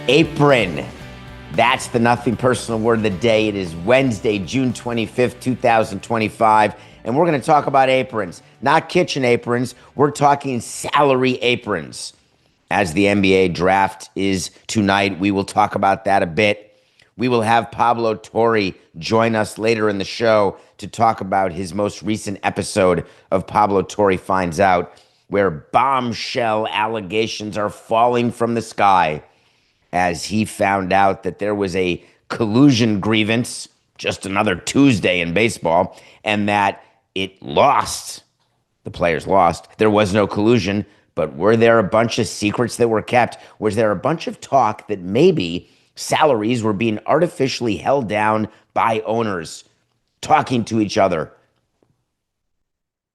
Apron. That's the nothing personal word of the day. It is Wednesday, June 25th, 2025. And we're going to talk about aprons, not kitchen aprons. We're talking salary aprons. As the NBA draft is tonight, we will talk about that a bit. We will have Pablo Torre join us later in the show to talk about his most recent episode of Pablo Torre Finds Out, where bombshell allegations are falling from the sky as he found out that there was a collusion grievance, just another Tuesday in baseball, and that it lost. The players lost. There was no collusion, but were there a bunch of secrets that were kept? Was there a bunch of talk that maybe salaries were being artificially held down by owners talking to each other?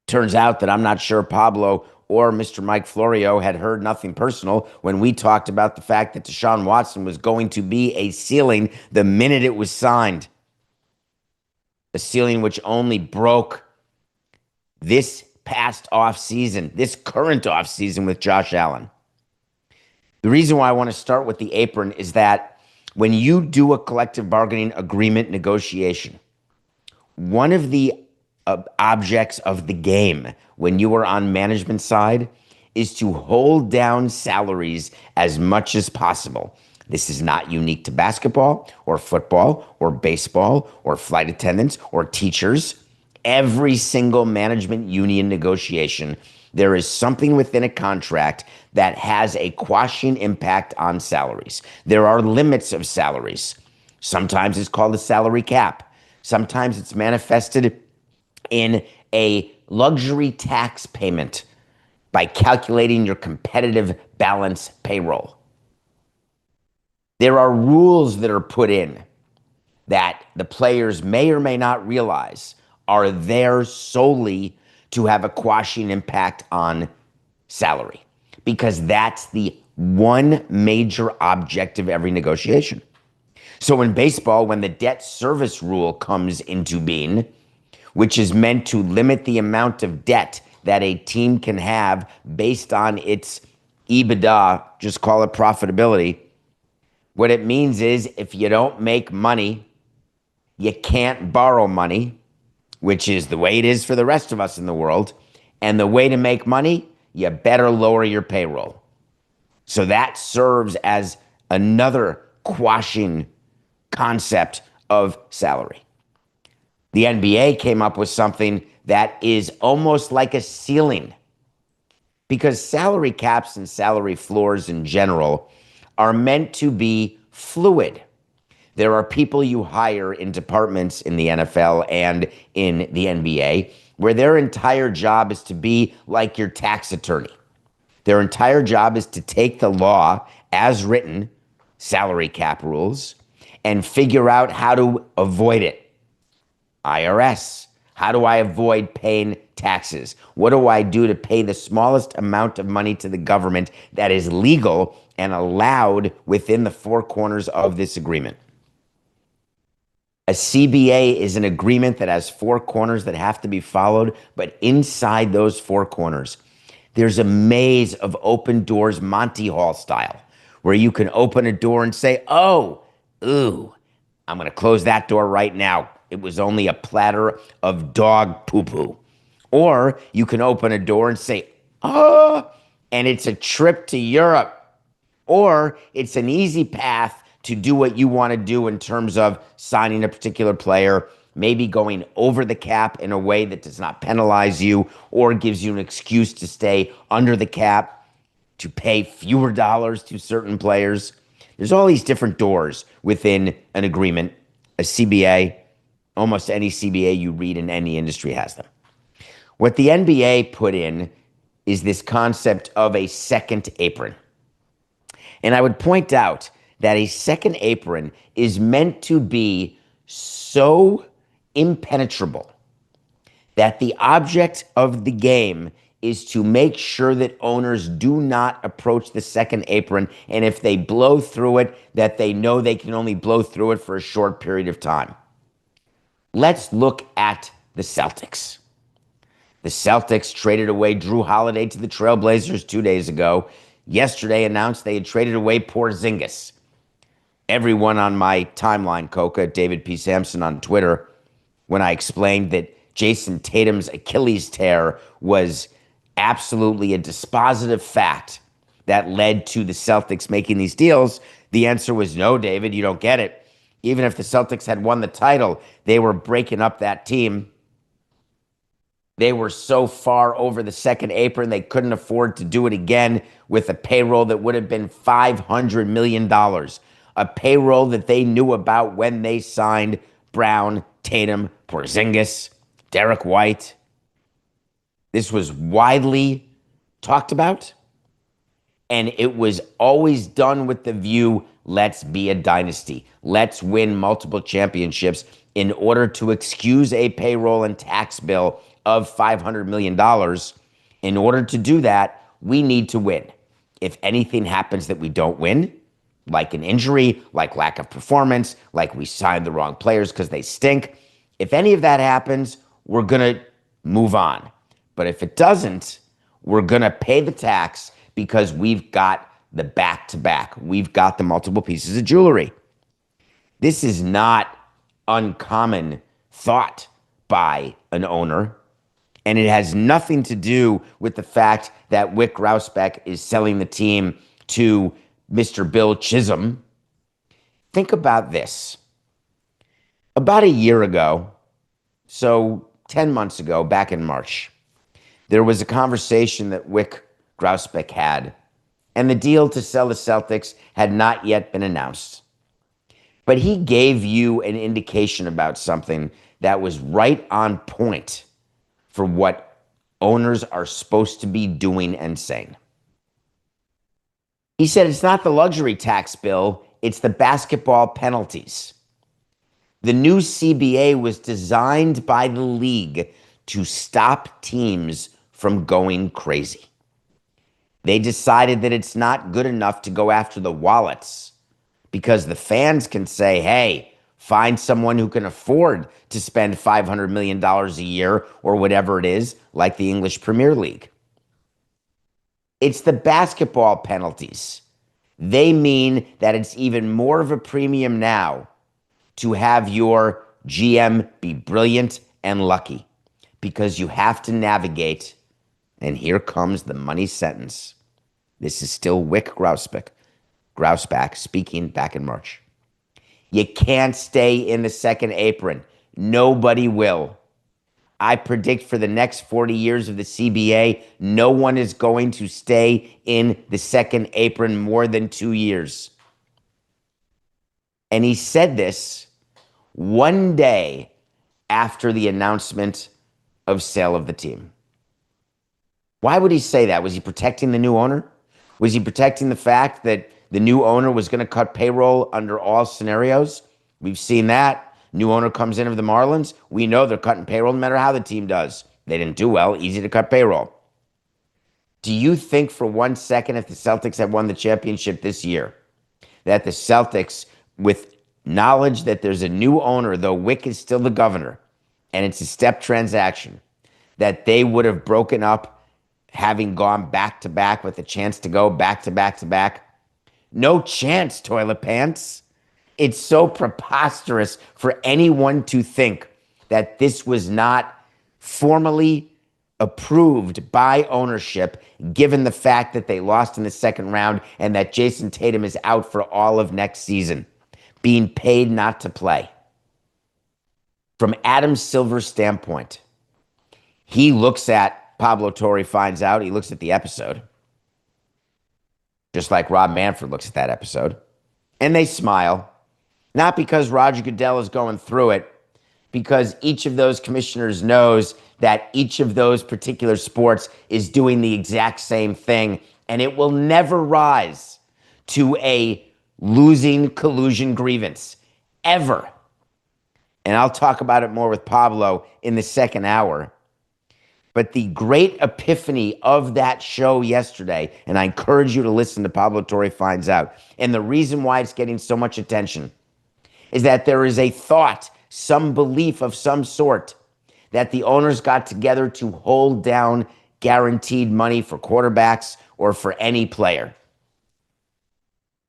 Turns out that I'm not sure Pablo or Mr. Mike Florio had heard nothing personal when we talked about the fact that Deshaun Watson was going to be a ceiling the minute it was signed. A ceiling which only broke this past offseason, this current offseason with Josh Allen. The reason why I want to start with the apron is that when you do a collective bargaining agreement negotiation, one of the objects of the game when you are on management side is to hold down salaries as much as possible. This is not unique to basketball or football or baseball or flight attendants or teachers. Every single management union negotiation, there is something within a contract that has a quashing impact on salaries. There are limits of salaries. Sometimes it's called a salary cap. Sometimes it's manifested in a luxury tax payment by calculating your competitive balance payroll. There are rules that are put in that the players may or may not realize are there solely to have a quashing impact on salary, because that's the one major object of every negotiation. So in baseball, when the debt service rule comes into being, which is meant to limit the amount of debt that a team can have based on its EBITDA, just call it profitability. What it means is if you don't make money, you can't borrow money, which is the way it is for the rest of us in the world. And the way to make money, you better lower your payroll. So that serves as another quashing concept of salary. The NBA came up with something that is almost like a ceiling, because salary caps and salary floors in general are meant to be fluid. There are people you hire in departments in the NFL and in the NBA where their entire job is to be like your tax attorney. Their entire job is to take the law as written, salary cap rules, and figure out how to avoid it. IRS, how do I avoid paying taxes? What do I do to pay the smallest amount of money to the government that is legal and allowed within the four corners of this agreement? A CBA is an agreement that has four corners that have to be followed, but inside those four corners, there's a maze of open doors, Monty Hall style, where you can open a door and say, I'm going to close that door right now. It was only a platter of dog poo-poo. Or you can open a door and say, and it's a trip to Europe. Or it's an easy path to do what you want to do in terms of signing a particular player, maybe going over the cap in a way that does not penalize you or gives you an excuse to stay under the cap, to pay fewer dollars to certain players. There's all these different doors within an agreement, a CBA. Almost any CBA you read in any industry has them. What the NBA put in is this concept of a second apron. And I would point out that a second apron is meant to be so impenetrable that the object of the game is to make sure that owners do not approach the second apron, and if they blow through it, that they know they can only blow through it for a short period of time. Let's look at the Celtics. The Celtics traded away Jrue Holiday to the Trailblazers 2 days ago. Yesterday announced they had traded away Porzingis. everyone on my timeline, Coca, David P. Samson on Twitter, when I explained that Jason Tatum's Achilles tear was absolutely a dispositive fact that led to the Celtics making these deals. The answer was no, David, you don't get it. Even if the Celtics had won the title, they were breaking up that team. They were so far over the second apron, they couldn't afford to do it again with a payroll that would have been $500 million. A payroll that they knew about when they signed Brown, Tatum, Porzingis, Derek White. This was widely talked about, and it was always done with the view, let's be a dynasty. Let's win multiple championships in order to excuse a payroll and tax bill of $500 million. In order to do that, we need to win. If anything happens that we don't win, like an injury, like lack of performance, like we signed the wrong players because they stink, if any of that happens, we're going to move on. But if it doesn't, we're going to pay the tax because we've got the back-to-back. We've got the multiple pieces of jewelry. This is not uncommon thought by an owner. And it has nothing to do with the fact that Wyc Grousbeck is selling the team to Mr. Bill Chisholm. Think about this. About a year ago, so 10 months ago, back in March, there was a conversation that Wyc Grousbeck had, and the deal to sell the Celtics had not yet been announced. But he gave you an indication about something that was right on point for what owners are supposed to be doing and saying. He said it's not the luxury tax bill, it's the basketball penalties. The new CBA was designed by the league to stop teams from going crazy. They decided that it's not good enough to go after the wallets because the fans can say, hey, find someone who can afford to spend $500 million a year or whatever it is, like the English Premier League. It's the basketball penalties. They mean that it's even more of a premium now to have your GM be brilliant and lucky because you have to navigate, and here comes the money sentence. This is still Wyc Grousbeck speaking back in March. You can't stay in the second apron. Nobody will. I predict for the next 40 years of the CBA, no one is going to stay in the second apron more than 2 years. And he said this one day after the announcement of sale of the team. Why would he say that? Was he protecting the new owner? Was he protecting the fact that the new owner was going to cut payroll under all scenarios? We've seen that. New owner comes in of the Marlins. We know they're cutting payroll no matter how the team does. They didn't do well. Easy to cut payroll. Do you think for 1 second if the Celtics had won the championship this year, that the Celtics, with knowledge that there's a new owner, though Wyc is still the governor, and it's a step transaction, that they would have broken up having gone back-to-back with a chance to go back-to-back-to-back? No chance, toilet pants. It's so preposterous for anyone to think that this was not formally approved by ownership, given the fact that they lost in the second round and that Jason Tatum is out for all of next season, being paid not to play. From Adam Silver's standpoint, he looks at Pablo Torre finds out, he looks at the episode, just like Rob Manfred looks at that episode, and they smile. Not because Roger Goodell is going through it, because each of those commissioners knows that each of those particular sports is doing the exact same thing, and it will never rise to a losing collusion grievance, ever. And I'll talk about it more with Pablo in the second hour. But the great epiphany of that show yesterday, and I encourage you to listen to Pablo Torre Finds Out, and the reason why it's getting so much attention is that there is a thought, some belief of some sort, that the owners got together to hold down guaranteed money for quarterbacks or for any player.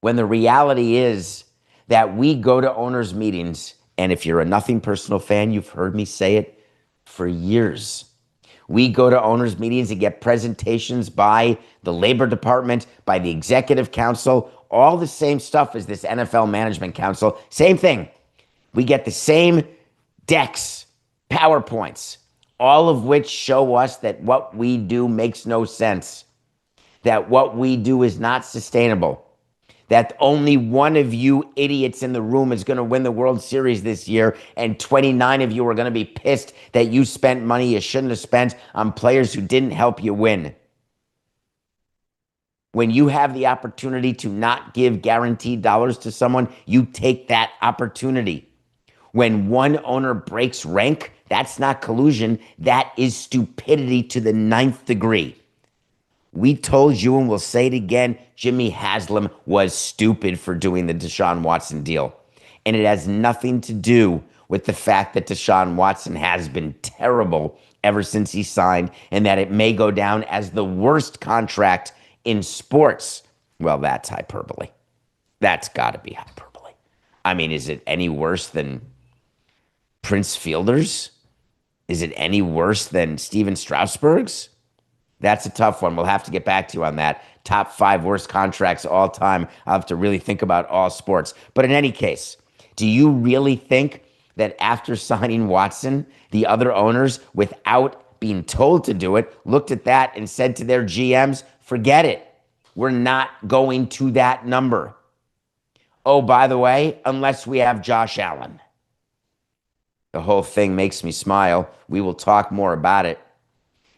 When the reality is that we go to owners' meetings, and if you're a Nothing Personal fan, you've heard me say it for years. We go to owners' meetings and get presentations by the labor department, by the executive council, all the same stuff as this NFL management council. Same thing. We get the same decks, PowerPoints, all of which show us that what we do makes no sense, that what we do is not sustainable, that only one of you idiots in the room is going to win the World Series this year, and 29 of you are going to be pissed that you spent money you shouldn't have spent on players who didn't help you win. When you have the opportunity to not give guaranteed dollars to someone, you take that opportunity. When one owner breaks rank, that's not collusion. That is stupidity to the 9th degree. We told you, and we'll say it again, Jimmy Haslam was stupid for doing the Deshaun Watson deal. And it has nothing to do with the fact that Deshaun Watson has been terrible ever since he signed, and that it may go down as the worst contract in sports. Well, that's hyperbole. That's got to be hyperbole. I mean, is it any worse than Prince Fielder's? Is it any worse than Steven Strasburg's? That's a tough one. We'll have to get back to you on that. Top 5 worst contracts all time. I'll have to really think about all sports. But in any case, do you really think that after signing Watson, the other owners, without being told to do it, looked at that and said to their GMs, forget it. We're not going to that number. Oh, by the way, unless we have Josh Allen. The whole thing makes me smile. We will talk more about it.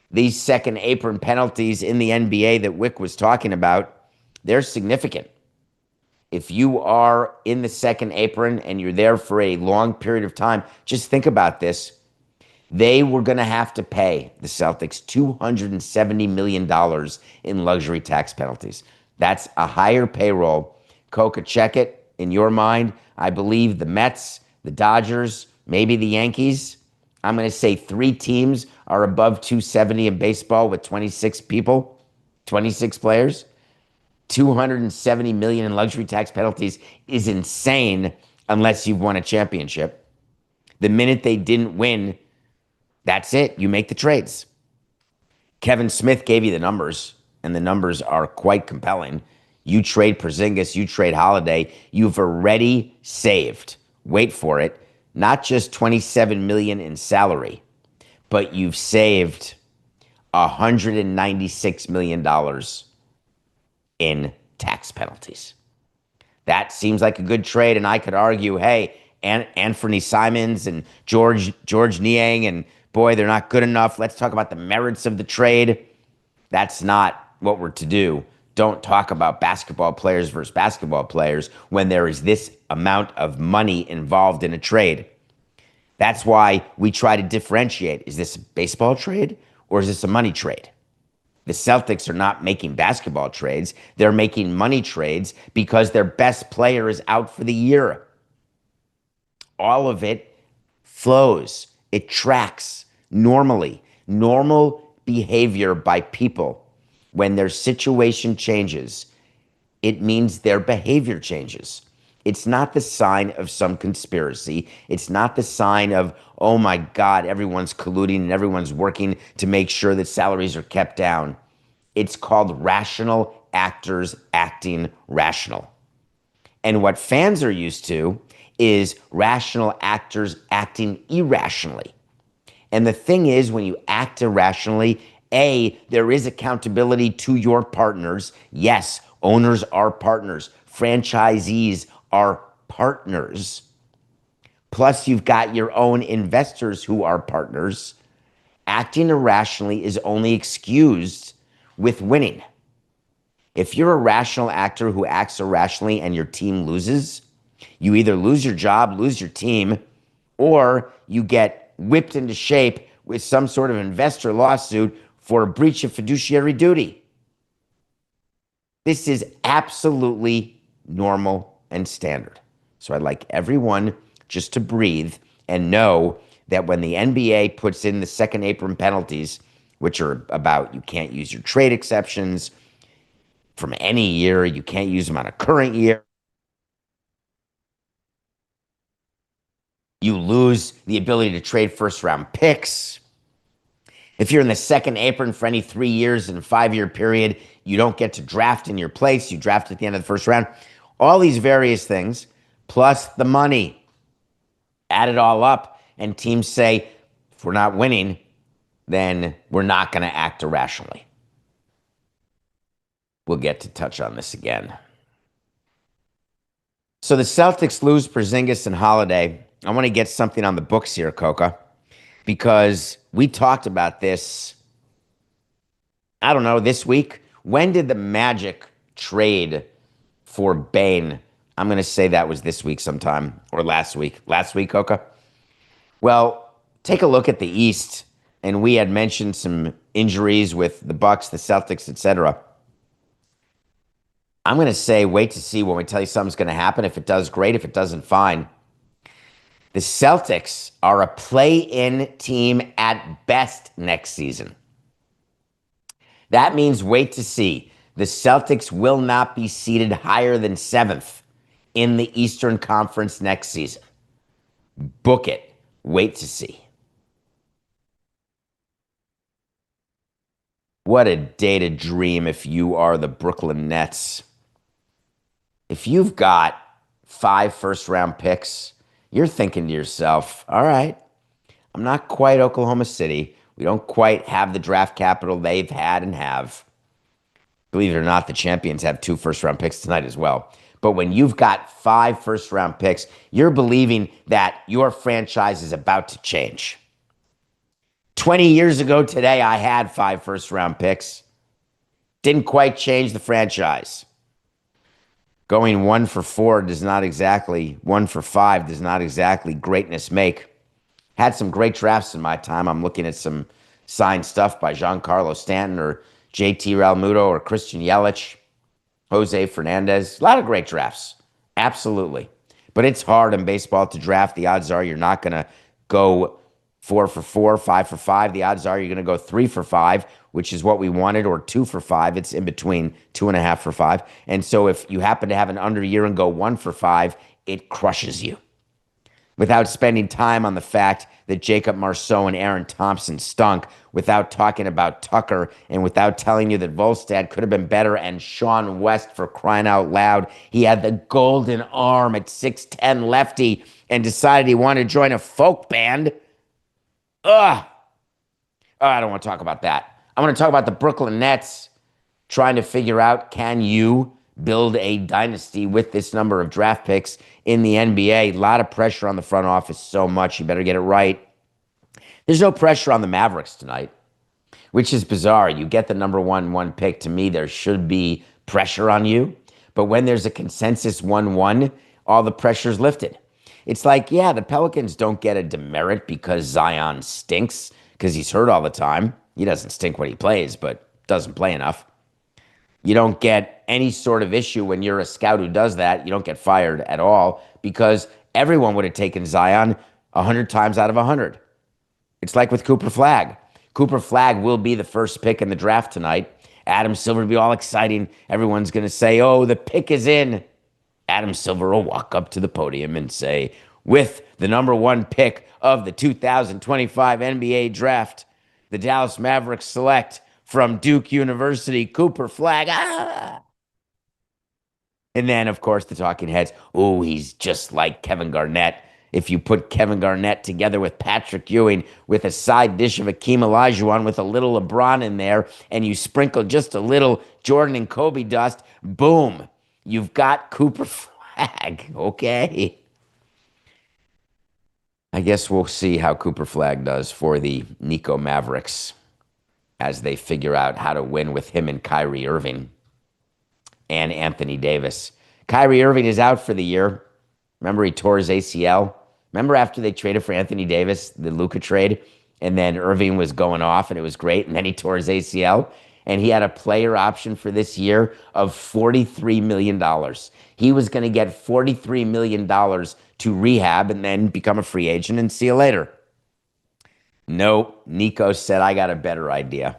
These second apron penalties in the NBA that Wick was talking about, they're significant. If you are in the second apron and you're there for a long period of time, just think about this. They were going to have to pay the Celtics $270 million in luxury tax penalties. That's a higher payroll. Coca, check it in your mind. I believe the Mets, the Dodgers, maybe the Yankees. I'm going to say 3 teams are above 270 in baseball with 26 people, 26 players. 270 million in luxury tax penalties is insane unless you've won a championship. The minute they didn't win, that's it. You make the trades. Kevin Smith gave you the numbers, and the numbers are quite compelling. You trade Porzingis, you trade Holiday, you've already saved, wait for it, not just $27 million in salary, but you've saved $196 million in tax penalties. That seems like a good trade, and I could argue, hey, Anthony Simons and George Niang, and boy, they're not good enough. Let's talk about the merits of the trade. That's not what we're to do. Don't talk about basketball players versus basketball players when there is this amount of money involved in a trade. That's why we try to differentiate. Is this a baseball trade or is this a money trade? The Celtics are not making basketball trades. They're making money trades because their best player is out for the year. All of it flows. It tracks normally. Normal behavior by people. When their situation changes, it means their behavior changes. It's not the sign of some conspiracy. It's not the sign of, oh my God, everyone's colluding and everyone's working to make sure that salaries are kept down. It's called rational actors acting rational. And what fans are used to is rational actors acting irrationally. And the thing is, when you act irrationally, there is accountability to your partners. Yes, owners are partners. Franchisees are partners. Plus, you've got your own investors who are partners. Acting irrationally is only excused with winning. If you're a rational actor who acts irrationally and your team loses, you either lose your job, lose your team, or you get whipped into shape with some sort of investor lawsuit for a breach of fiduciary duty. This is absolutely normal and standard. So I'd like everyone just to breathe and know that when the NBA puts in the second apron penalties, which are about you can't use your trade exceptions from any year, you can't use them on a current year, You lose the ability to trade first round picks. If you're in the second apron for any 3 years in a 5 year period, you don't get to draft in your place. You draft at the end of the first round. All these various things, plus the money, add it all up, and teams say, if we're not winning, then we're not going to act irrationally. We'll get to touch on this again. So the Celtics lose Porzingis and Holiday. I want to get something on the books here, Coca, because we talked about this, I don't know, this week. When did the Magic trade for Bane? I'm going to say that was this week sometime, or last week. Last week, Coca? Well, take a look at the East, and we had mentioned some injuries with the Bucks, the Celtics, etc. I'm going to say wait to see when we tell you something's going to happen. If it does, great. If it doesn't, fine. The Celtics are a play-in team at best next season. That means wait to see. The Celtics will not be seeded higher than 7th in the Eastern Conference next season. Book it. Wait to see. What a day to dream if you are the Brooklyn Nets. If you've got 5 first-round picks, you're thinking to yourself, all right, I'm not quite Oklahoma City. We don't quite have the draft capital they've had and have. Believe it or not, the champions have 2 first-round picks tonight as well. But when you've got 5 first-round picks, you're believing that your franchise is about to change. 20 years ago today, I had 5 first-round picks. Didn't quite change the franchise. Going 1 for 4 does not exactly, 1 for 5 does not exactly greatness make. Had some great drafts in my time. I'm looking at some signed stuff by Giancarlo Stanton or JT Realmuto or Christian Yelich, Jose Fernandez. A lot of great drafts. Absolutely. But it's hard in baseball to draft. The odds are you're not going to go 4 for 4, 5 for 5. The odds are you're going to go 3 for 5, which is what we wanted, or 2 for 5. It's in between 2.5 for 5. And so if you happen to have an under year and go 1 for 5, it crushes you. Without spending time on the fact that Jacob Marceau and Aaron Thompson stunk, without talking about Tucker, and without telling you that Volstad could have been better, and Sean West, for crying out loud, he had the golden arm at 6'10", lefty, and decided he wanted to join a folk band. Ugh. Oh, I don't want to talk about that. I want to talk about the Brooklyn Nets trying to figure out, can you build a dynasty with this number of draft picks in the NBA? A lot of pressure on the front office, so much. You better get it right. There's no pressure on the Mavericks tonight, which is bizarre. You get the number one pick. To me, there should be pressure on you. But when there's a consensus 1-1, all the pressure's lifted. It's like, yeah, the Pelicans don't get a demerit because Zion stinks because he's hurt all the time. He doesn't stink when he plays, but doesn't play enough. You don't get any sort of issue when you're a scout who does that. You don't get fired at all because everyone would have taken Zion 100 times out of 100. It's like with Cooper Flagg. Cooper Flagg will be the first pick in the draft tonight. Adam Silver will be all exciting. Everyone's going to say, oh, the pick is in. Adam Silver will walk up to the podium and say, with the number 1 pick of the 2025 NBA draft, the Dallas Mavericks select from Duke University, Cooper Flagg. Ah! And then, of course, the talking heads. Oh, he's just like Kevin Garnett. If you put Kevin Garnett together with Patrick Ewing with a side dish of Akeem Olajuwon with a little LeBron in there, and you sprinkle just a little Jordan and Kobe dust, boom, you've got Cooper Flagg. Okay. I guess we'll see how Cooper Flagg does for the Nico Mavericks as they figure out how to win with him and Kyrie Irving and Anthony Davis. Kyrie Irving is out for the year. Remember, he tore his ACL. Remember after they traded for Anthony Davis, the Luka trade, and then Irving was going off and it was great, and then he tore his ACL, and he had a player option for this year of $43 million. He was going to get $43 million to rehab and then become a free agent and see you later. No, Nico said, I got a better idea.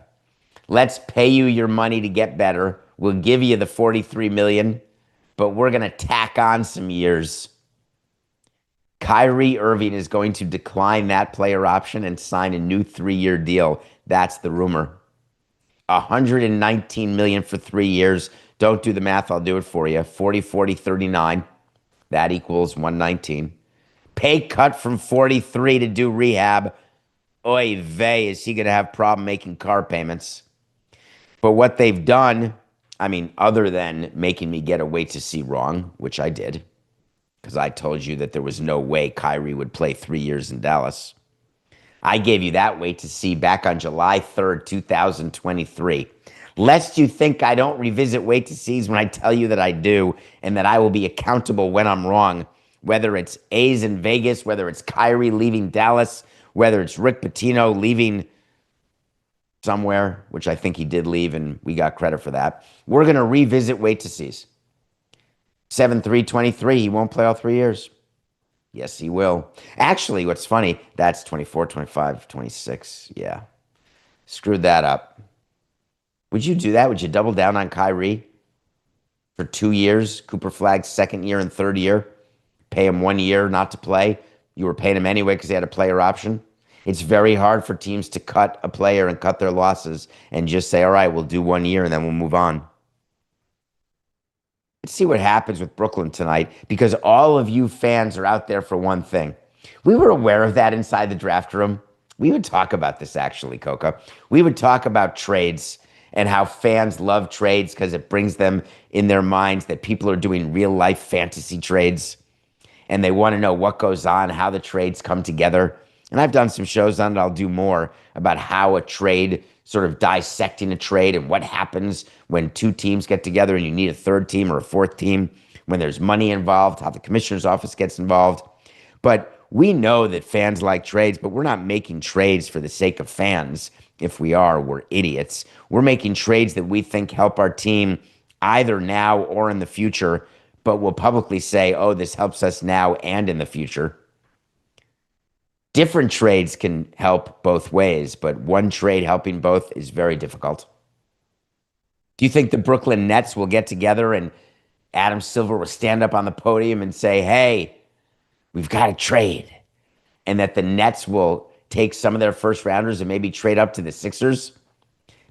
Let's pay you your money to get better. We'll give you the $43 million, but we're going to tack on some years. Kyrie Irving is going to decline that player option and sign a new 3-year deal. That's the rumor. 119 million for 3 years. Don't do the math, I'll do it for you. 40, 40, 39. That equals 119. Pay cut from 43 to do rehab. Oy vey, is he going to have problem making car payments? But what they've done, I mean, other than making me get a wait to see wrong, which I did, because I told you that there was no way Kyrie would play 3 years in Dallas. I gave you that wait to see back on July 3rd, 2023. Lest you think I don't revisit wait to sees when I tell you that I do, and that I will be accountable when I'm wrong, whether it's A's in Vegas, whether it's Kyrie leaving Dallas, whether it's Rick Pitino leaving somewhere, which I think he did leave, and we got credit for that. We're going to revisit wait to sees. 7/3/23, he won't play all 3 years. Yes, he will. Actually, what's funny, that's 24, 25, 26. Yeah. Screwed that up. Would you do that? Would you double down on Kyrie for 2 years? Cooper Flagg's second year and third year? Pay him 1 year not to play? You were paying him anyway because he had a player option? It's very hard for teams to cut a player and cut their losses and just say, all right, we'll do 1 year and then we'll move on. Let's see what happens with Brooklyn tonight, because all of you fans are out there for one thing. We were aware of that inside the draft room. We would talk about this, actually, Coca. We would talk about trades and how fans love trades because it brings them in their minds that people are doing real life fantasy trades and they want to know what goes on, how the trades come together. And I've done some shows on it. I'll do more about how a trade, sort of dissecting a trade and what happens when two teams get together and you need a third team or a fourth team, when there's money involved, how the commissioner's office gets involved. But we know that fans like trades, but we're not making trades for the sake of fans. If we are, we're idiots. We're making trades that we think help our team either now or in the future, but we'll publicly say, oh, this helps us now and in the future. Different trades can help both ways, but one trade helping both is very difficult. Do you think the Brooklyn Nets will get together and Adam Silver will stand up on the podium and say, hey, we've got a trade, and that the Nets will take some of their first rounders and maybe trade up to the Sixers,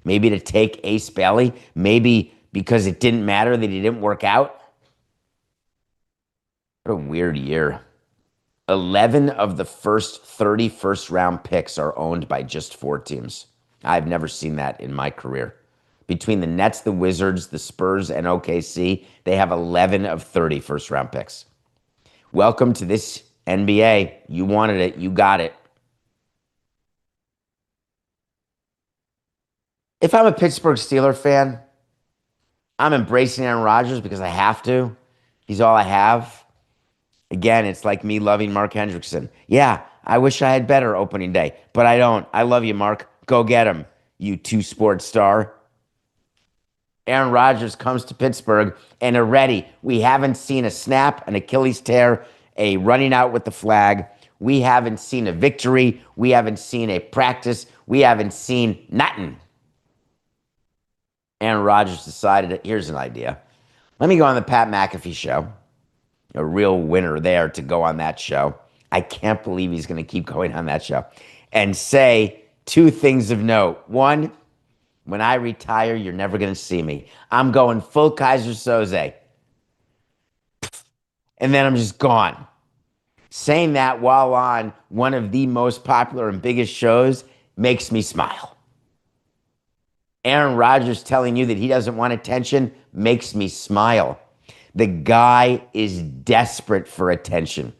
maybe to take Ace Bailey, maybe because it didn't matter that he didn't work out? What a weird year. 11 of the first 30 first-round picks are owned by just 4 teams. I've never seen that in my career. Between the Nets, the Wizards, the Spurs, and OKC, they have 11 of 30 first-round picks. Welcome to this NBA. You wanted it. You got it. If I'm a Pittsburgh Steelers fan, I'm embracing Aaron Rodgers because I have to. He's all I have. Again, it's like me loving Mark Hendrickson. Yeah, I wish I had better opening day, but I don't. I love you, Mark. Go get him, you two-sport star. Aaron Rodgers comes to Pittsburgh, and already we haven't seen a snap, an Achilles tear, a running out with the flag. We haven't seen a victory. We haven't seen a practice. We haven't seen nothing. Aaron Rodgers decided, here's an idea. Let me go on the Pat McAfee show. A real winner there to go on that show. I can't believe he's going to keep going on that show. And say 2 things of note. 1, when I retire, you're never going to see me. I'm going full Kaiser Soze. And then I'm just gone. Saying that while on one of the most popular and biggest shows makes me smile. Aaron Rodgers telling you that he doesn't want attention makes me smile. The guy is desperate for attention.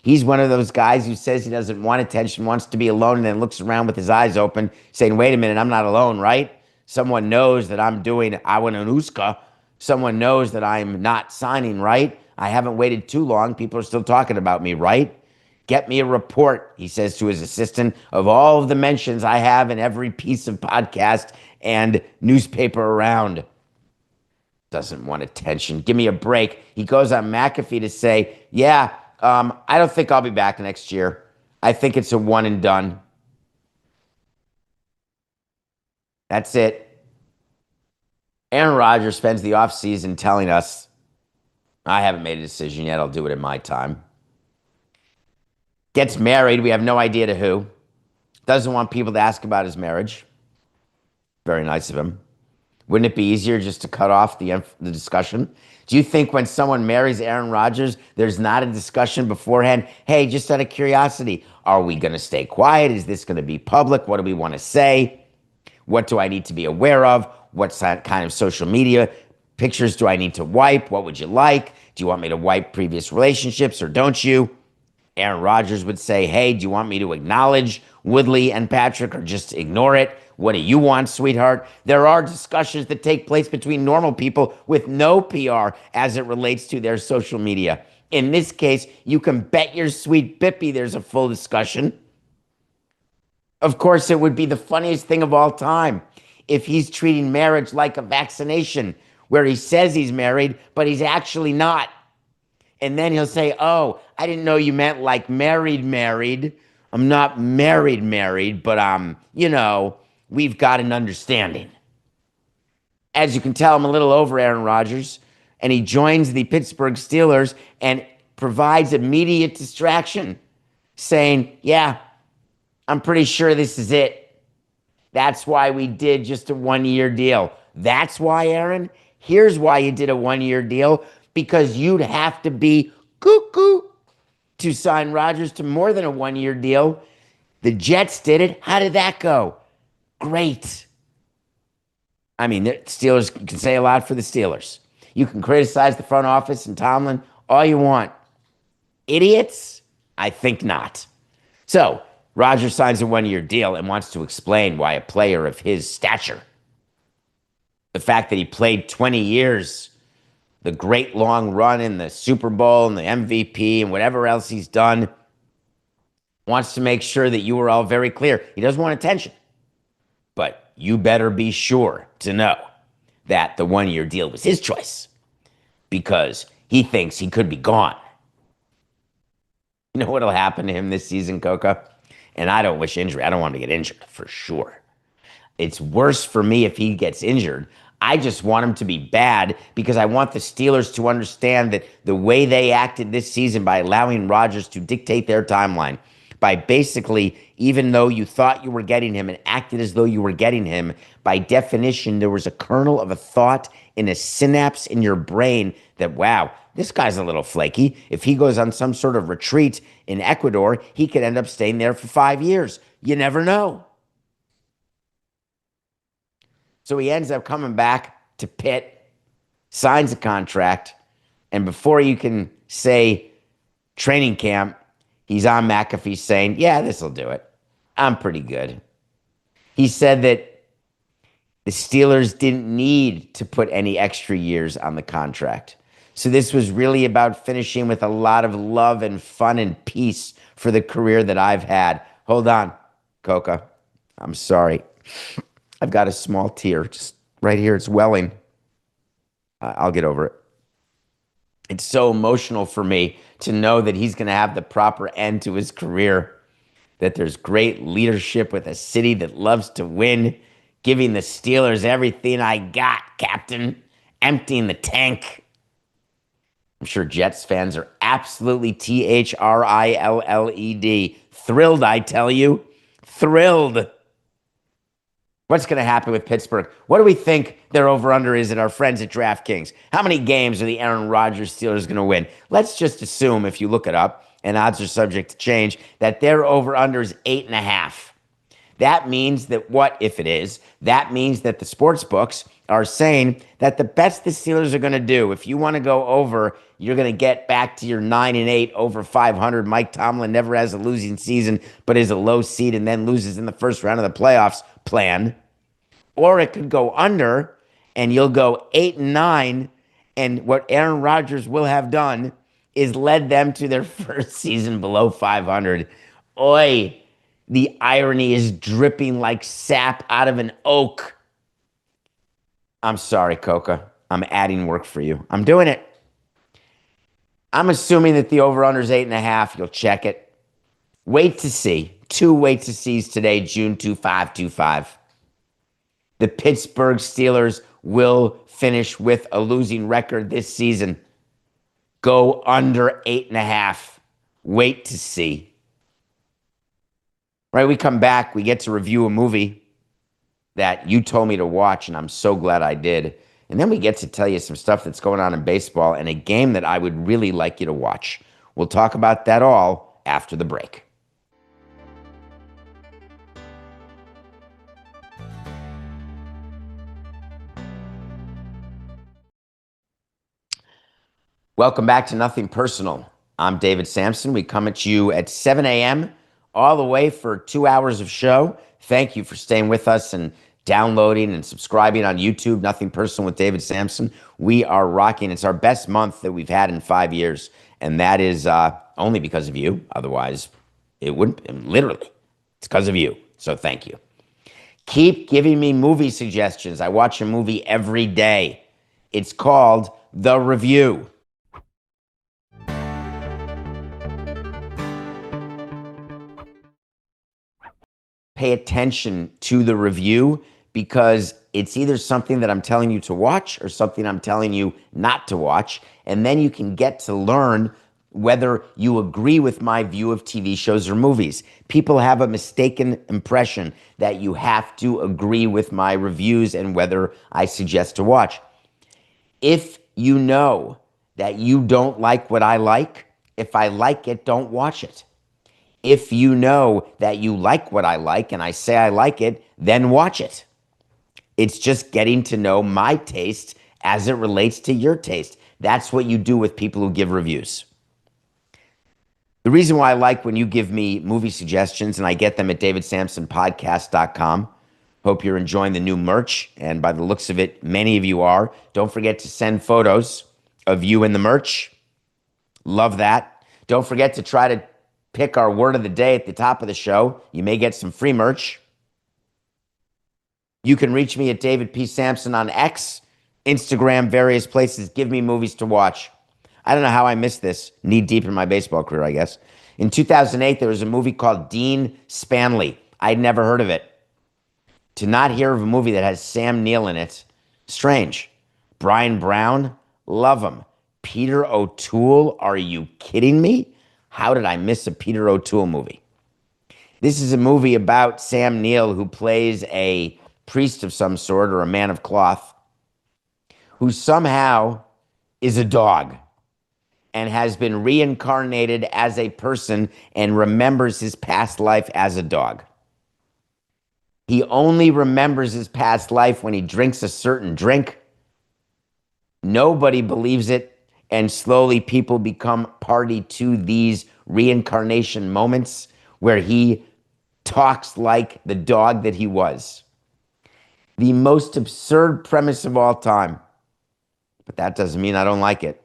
He's one of those guys who says he doesn't want attention, wants to be alone, and then looks around with his eyes open, saying, wait a minute, I'm not alone, right? Someone knows that I'm doing Awananuska. Someone knows that I'm not signing, right? I haven't waited too long. People are still talking about me, right? Get me a report, he says to his assistant, of all of the mentions I have in every piece of podcast and newspaper around. Doesn't want attention. Give me a break. He goes on McAfee to say, yeah, I don't think I'll be back next year. I think it's a one and done. That's it. Aaron Rodgers spends the offseason telling us, I haven't made a decision yet. I'll do it in my time. Gets married. We have no idea to who. Doesn't want people to ask about his marriage. Very nice of him. Wouldn't it be easier just to cut off the discussion? Do you think when someone marries Aaron Rodgers, there's not a discussion beforehand? Hey, just out of curiosity, are we going to stay quiet? Is this going to be public? What do we want to say? What do I need to be aware of? What kind of social media pictures do I need to wipe? What would you like? Do you want me to wipe previous relationships or don't you? Aaron Rodgers would say, hey, do you want me to acknowledge Woodley and Patrick or just ignore it? What do you want, sweetheart? There are discussions that take place between normal people with no PR as it relates to their social media. In this case, you can bet your sweet bippy there's a full discussion. Of course, it would be the funniest thing of all time if he's treating marriage like a vaccination, where he says he's married, but he's actually not. And then he'll say, oh, I didn't know you meant like married. I'm not married, but we've got an understanding. As you can tell, I'm a little over Aaron Rodgers, and he joins the Pittsburgh Steelers and provides immediate distraction, saying, yeah, I'm pretty sure this is it. That's why we did just a one-year deal. That's why, Aaron? Here's why you did a one-year deal. Because you'd have to be cuckoo to sign Rodgers to more than a one-year deal. The Jets did it. How did that go? Great. I mean, the Steelers, you can say a lot for the Steelers. You can criticize the front office and Tomlin all you want. Idiots? I think not. So, Rodgers signs a one-year deal and wants to explain why a player of his stature, the fact that he played 20 years, the great long run in the Super Bowl and the MVP and whatever else he's done, wants to make sure that you are all very clear. He doesn't want attention. But you better be sure to know that the one-year deal was his choice because he thinks he could be gone. You know what'll happen to him this season, Coca? And I don't wish injury. I don't want him to get injured for sure. It's worse for me if he gets injured. I just want him to be bad because I want the Steelers to understand that the way they acted this season by allowing Rodgers to dictate their timeline, by basically, even though you thought you were getting him and acted as though you were getting him, by definition, there was a kernel of a thought in a synapse in your brain that, wow, this guy's a little flaky. If he goes on some sort of retreat in Ecuador, he could end up staying there for 5 years. You never know. So he ends up coming back to Pitt, signs a contract, and before you can say training camp, he's on McAfee saying, yeah, this will do it. I'm pretty good. He said that the Steelers didn't need to put any extra years on the contract. So this was really about finishing with a lot of love and fun and peace for the career that I've had. Hold on, Coca. I'm sorry. I've got a small tear just right here. It's welling. I'll get over it. It's so emotional for me to know that he's going to have the proper end to his career, that there's great leadership with a city that loves to win, giving the Steelers everything I got, Captain, emptying the tank. I'm sure Jets fans are absolutely thrilled, thrilled, I tell you, thrilled. What's going to happen with Pittsburgh? What do we think their over-under is at our friends at DraftKings? How many games are the Aaron Rodgers Steelers going to win? Let's just assume, if you look it up, and odds are subject to change, that their over-under is 8.5. That means that what if it is? That means that the sports books are saying that the best the Steelers are going to do, if you want to go over, you're going to get back to your 9-8 over 500. Mike Tomlin never has a losing season, but is a low seed and then loses in the first round of the playoffs plan. Or it could go under and you'll go 8-9. And what Aaron Rodgers will have done is led them to their first season below 500. Oi, the irony is dripping like sap out of an oak. I'm sorry, Coca. I'm adding work for you. I'm doing it. I'm assuming that the over-under is 8.5. You'll check it. Wait to see. 2 wait to sees today, June 2525. The Pittsburgh Steelers will finish with a losing record this season. Go under 8.5. Wait to see. Right, we come back, we get to review a movie that you told me to watch, and I'm so glad I did. And then we get to tell you some stuff that's going on in baseball and a game that I would really like you to watch. We'll talk about that all after the break. Welcome back to Nothing Personal. I'm David Samson. We come at you at 7 a.m. all the way for 2 hours of show. Thank you for staying with us and downloading and subscribing on YouTube, Nothing Personal with David Samson. We are rocking. It's our best month that we've had in 5 years, and that is only because of you. Otherwise, it wouldn't. Literally, it's because of you. So thank you. Keep giving me movie suggestions. I watch a movie every day. It's called The Review. Pay attention to the review because it's either something that I'm telling you to watch or something I'm telling you not to watch. And then you can get to learn whether you agree with my view of TV shows or movies. People have a mistaken impression that you have to agree with my reviews and whether I suggest to watch. If you know that you don't like what I like, if I like it, don't watch it. If you know that you like what I like and I say I like it, then watch it. It's just getting to know my taste as it relates to your taste. That's what you do with people who give reviews. The reason why I like when you give me movie suggestions, and I get them at davidsamsonpodcast.com. Hope you're enjoying the new merch, and by the looks of it, many of you are. Don't forget to send photos of you in the merch. Love that. Don't forget to try to pick our word of the day at the top of the show. You may get some free merch. You can reach me at David P. Samson on X, Instagram, various places. Give me movies to watch. I don't know how I missed this. Knee deep in my baseball career, I guess. In 2008, there was a movie called Dean Spanley. I'd never heard of it. To not hear of a movie that has Sam Neill in it, strange. Brian Brown, love him. Peter O'Toole, are you kidding me? How did I miss a Peter O'Toole movie? This is a movie about Sam Neill, who plays a priest of some sort or a man of cloth, who somehow is a dog and has been reincarnated as a person and remembers his past life as a dog. He only remembers his past life when he drinks a certain drink. Nobody believes it. And slowly people become party to these reincarnation moments where he talks like the dog that he was. The most absurd premise of all time. But that doesn't mean I don't like it.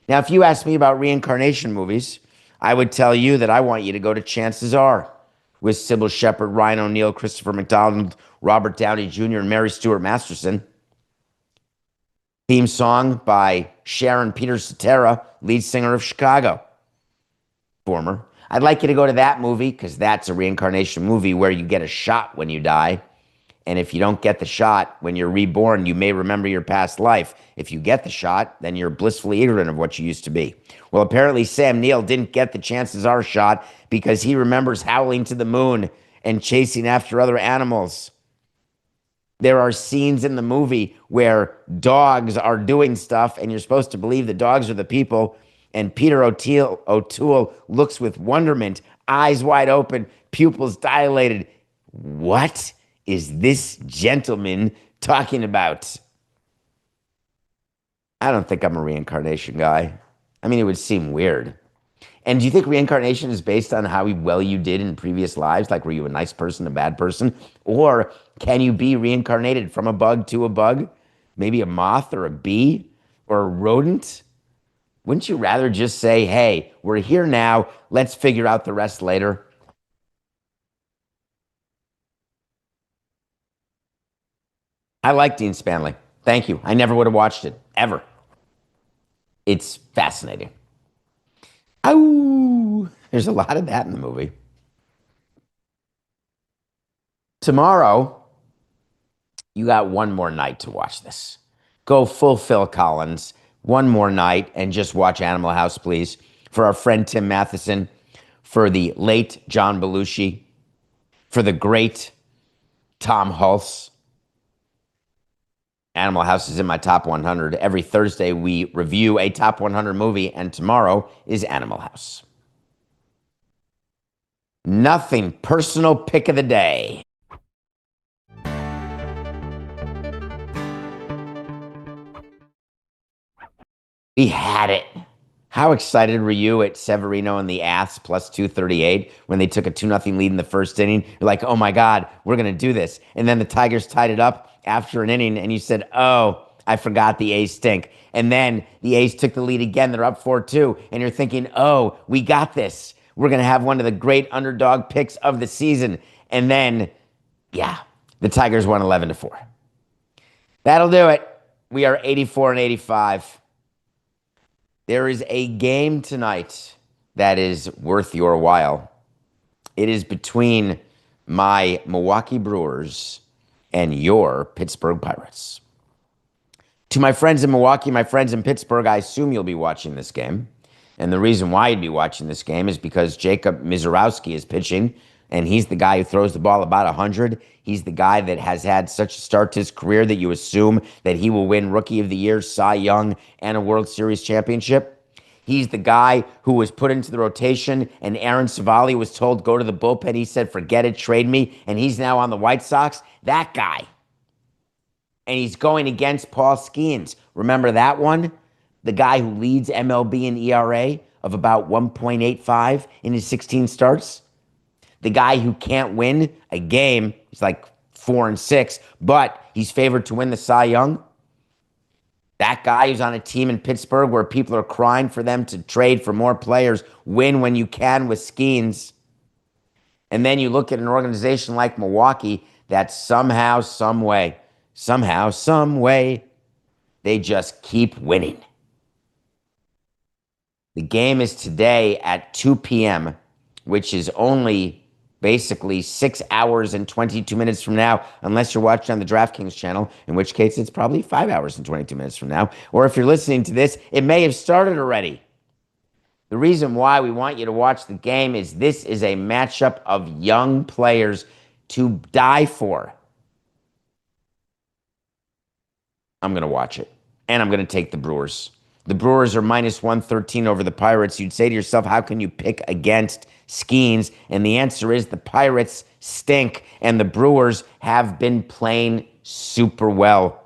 Now, if you ask me about reincarnation movies, I would tell you that I want you to go to Chances Are with Sybil Shepherd, Ryan O'Neal, Christopher McDonald, Robert Downey Jr., and Mary Stuart Masterson. Theme song by Sharon Peters Cetera, lead singer of Chicago. Former. I'd like you to go to that movie because that's a reincarnation movie where you get a shot when you die. And if you don't get the shot when you're reborn, you may remember your past life. If you get the shot, then you're blissfully ignorant of what you used to be. Well, apparently Sam Neill didn't get the Chances Are shot because he remembers howling to the moon and chasing after other animals. There are scenes in the movie where dogs are doing stuff, and you're supposed to believe the dogs are the people. And Peter O'Toole looks with wonderment, eyes wide open, pupils dilated. What is this gentleman talking about? I don't think I'm a reincarnation guy. I mean, it would seem weird. And do you think reincarnation is based on how well you did in previous lives? Like, were you a nice person, a bad person? Or can you be reincarnated from a bug to a bug? Maybe a moth or a bee or a rodent? Wouldn't you rather just say, hey, we're here now, let's figure out the rest later? I like Dean Spanley. Thank you. I never would have watched it, ever. It's fascinating. Oh, there's a lot of that in the movie. Tomorrow, you got one more night to watch this. Go full Phil Collins, one more night, and just watch Animal House, please. For our friend Tim Matheson, for the late John Belushi, for the great Tom Hulse. Animal House is in my top 100. Every Thursday, we review a top 100 movie, and tomorrow is Animal House. Nothing personal pick of the day. We had it. How excited were you at Severino and the Aths plus 238 when they took a 2-0 lead in the first inning? You're like, oh my God, we're going to do this. And then the Tigers tied it up after an inning, and you said, oh, I forgot the A's stink. And then the A's took the lead again. They're up 4-2. And you're thinking, oh, we got this. We're going to have one of the great underdog picks of the season. And then, yeah, the Tigers won 11-4. That'll do it. We are 84 and 85. There is a game tonight that is worth your while. It is between my Milwaukee Brewers and your Pittsburgh Pirates. To my friends in Milwaukee, my friends in Pittsburgh, I assume you'll be watching this game. And the reason why you'd be watching this game is because Jacob Misiorowski is pitching, and he's the guy who throws the ball about 100. He's the guy that has had such a start to his career that you assume that he will win Rookie of the Year, Cy Young, and a World Series championship. He's the guy who was put into the rotation, and Aaron Savali was told, go to the bullpen. He said, forget it, trade me, and he's now on the White Sox. That guy. And he's going against Paul Skeens. Remember that one? The guy who leads MLB in ERA of about 1.85 in his 16 starts. The guy who can't win a game. He's like 4-6, but he's favored to win the Cy Young. That guy who's on a team in Pittsburgh where people are crying for them to trade for more players, win when you can with Skeens. And then you look at an organization like Milwaukee that somehow, some way, they just keep winning. The game is today at 2 p.m., which is only basically 6 hours and 22 minutes from now, unless you're watching on the DraftKings channel, in which case it's probably 5 hours and 22 minutes from now. Or if you're listening to this, it may have started already. The reason why we want you to watch the game is this is a matchup of young players to die for. I'm going to watch it, and I'm going to take the Brewers. The Brewers are minus 113 over the Pirates. You'd say to yourself, how can you pick against Skeens? And the answer is the Pirates stink, and the Brewers have been playing super well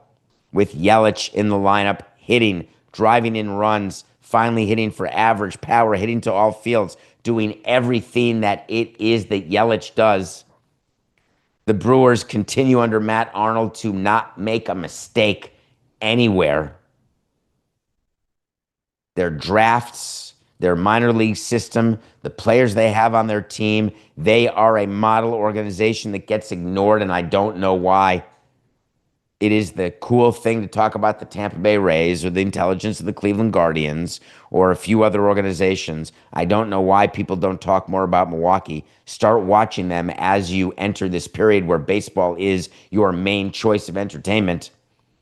with Yelich in the lineup, hitting, driving in runs, finally hitting for average power, hitting to all fields, doing everything that it is that Yelich does. The Brewers continue under Matt Arnold to not make a mistake anywhere. Their drafts, their minor league system, the players they have on their team, they are a model organization that gets ignored, and I don't know why. It is the cool thing to talk about the Tampa Bay Rays or the intelligence of the Cleveland Guardians or a few other organizations. I don't know why people don't talk more about Milwaukee. Start watching them as you enter this period where baseball is your main choice of entertainment,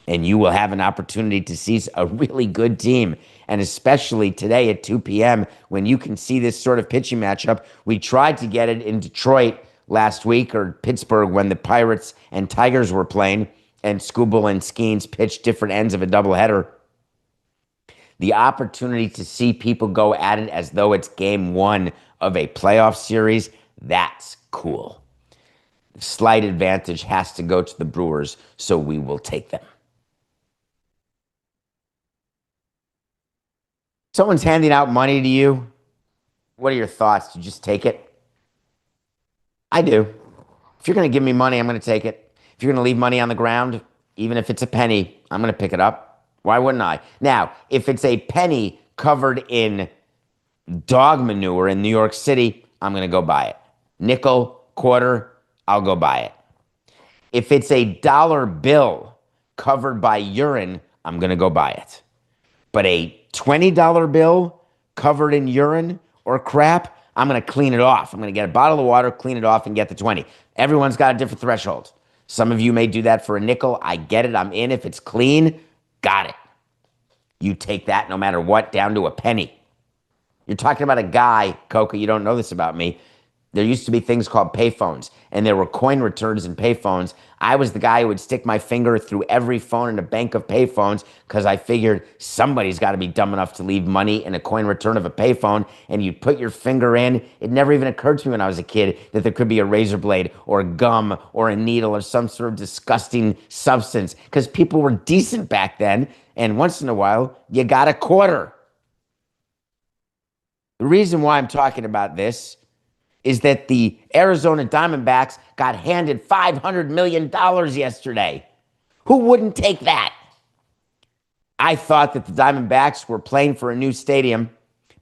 and you will have an opportunity to see a really good team. And especially today at 2 p.m. when you can see this sort of pitching matchup. We tried to get it in Detroit last week or Pittsburgh when the Pirates and Tigers were playing and Skubal and Skeens pitched different ends of a doubleheader. The opportunity to see people go at it as though it's game one of a playoff series, that's cool. The slight advantage has to go to the Brewers, so we will take them. Someone's handing out money to you. What are your thoughts? Do you just take it? I do. If you're going to give me money, I'm going to take it. If you're going to leave money on the ground, even if it's a penny, I'm going to pick it up. Why wouldn't I? Now, if it's a penny covered in dog manure in New York City, I'm going to go buy it. Nickel, quarter, I'll go buy it. If it's a dollar bill covered by urine, I'm going to go buy it. But a $20 bill covered in urine or crap, I'm going to clean it off. I'm going to get a bottle of water, clean it off, and get the 20. Everyone's got a different threshold. Some of you may do that for a nickel. I get it. I'm in. If it's clean, got it. You take that no matter what, down to a penny. You're talking about a guy, Coca, you don't know this about me. There used to be things called payphones, and there were coin returns in payphones. I was the guy who would stick my finger through every phone in a bank of payphones because I figured somebody's got to be dumb enough to leave money in a coin return of a payphone, and you'd put your finger in. It never even occurred to me when I was a kid that there could be a razor blade or gum or a needle or some sort of disgusting substance because people were decent back then, and once in a while, you got a quarter. The reason why I'm talking about this is that the Arizona Diamondbacks got handed $500 million yesterday. Who wouldn't take that? I thought that the Diamondbacks were playing for a new stadium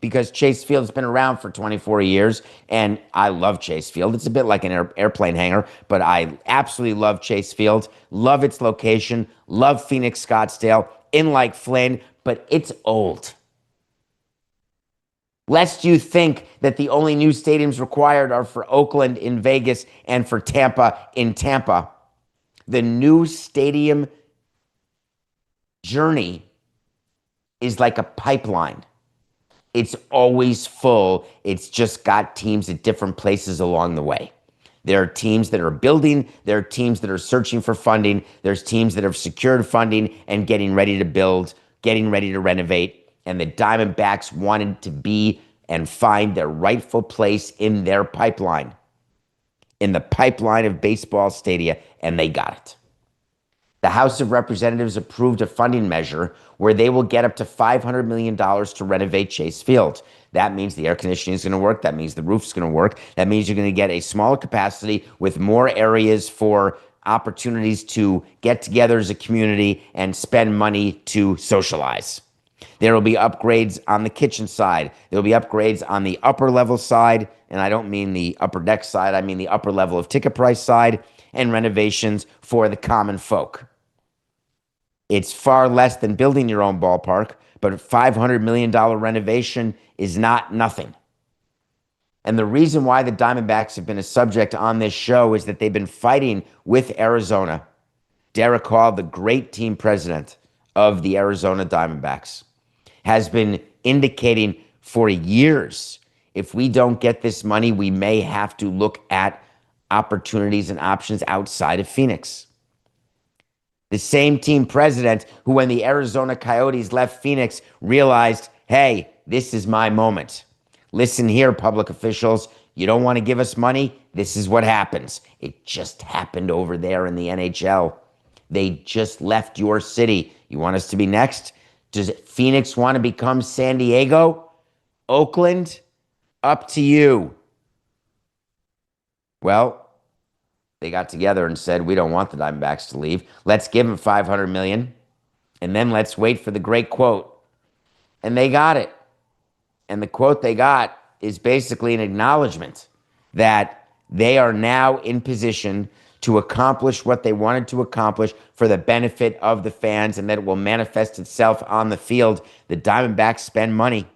because Chase Field's been around for 24 years, and I love Chase Field. It's a bit like an airplane hangar, but I absolutely love Chase Field, love its location, love Phoenix Scottsdale, in like Flynn, but it's old. Lest you think that the only new stadiums required are for Oakland in Vegas and for Tampa in Tampa. The new stadium journey is like a pipeline. It's always full. It's just got teams at different places along the way. There are teams that are building. There are teams that are searching for funding. There's teams that have secured funding and getting ready to build, getting ready to renovate. And the Diamondbacks wanted to be and find their rightful place in their pipeline, in the pipeline of baseball stadia, and they got it. The House of Representatives approved a funding measure where they will get up to $500 million to renovate Chase Field. That means the air conditioning is going to work. That means the roof's going to work. That means you're going to get a smaller capacity with more areas for opportunities to get together as a community and spend money to socialize. There will be upgrades on the kitchen side. There will be upgrades on the upper level side, and I don't mean the upper deck side. I mean the upper level of ticket price side, and renovations for the common folk. It's far less than building your own ballpark, but a $500 million renovation is not nothing. And the reason why the Diamondbacks have been a subject on this show is that they've been fighting with Arizona. Derek Hall, the great team president of the Arizona Diamondbacks, has been indicating for years, if we don't get this money, we may have to look at opportunities and options outside of Phoenix. The same team president who, when the Arizona Coyotes left Phoenix, realized, hey, this is my moment. Listen here, public officials, you don't want to give us money? This is what happens. It just happened over there in the NHL. They just left your city. You want us to be next? Does Phoenix want to become San Diego? Oakland? Up to you. Well, they got together and said, we don't want the Diamondbacks to leave. Let's give them $500 million, and then let's wait for the great quote. And they got it. And the quote they got is basically an acknowledgement that they are now in position to accomplish what they wanted to accomplish for the benefit of the fans, and that it will manifest itself on the field. The Diamondbacks spend money.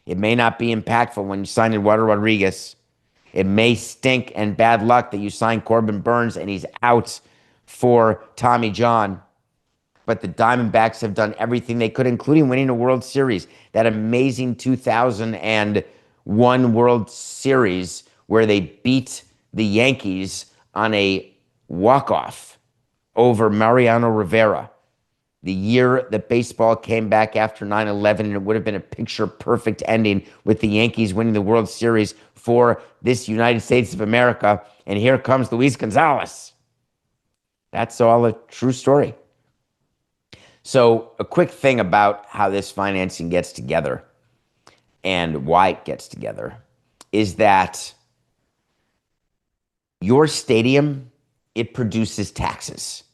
It may not be impactful when you sign Eduardo Rodriguez. It may stink and bad luck that you sign Corbin Burns and he's out for Tommy John. But the Diamondbacks have done everything they could, including winning a World Series. That amazing 2001 World Series where they beat the Yankees on a walk-off over Mariano Rivera. The year that baseball came back after 9/11, and it would have been a picture-perfect ending with the Yankees winning the World Series for this United States of America. And here comes Luis Gonzalez. That's all a true story. So a quick thing about how this financing gets together and why it gets together is that your stadium, it produces taxes.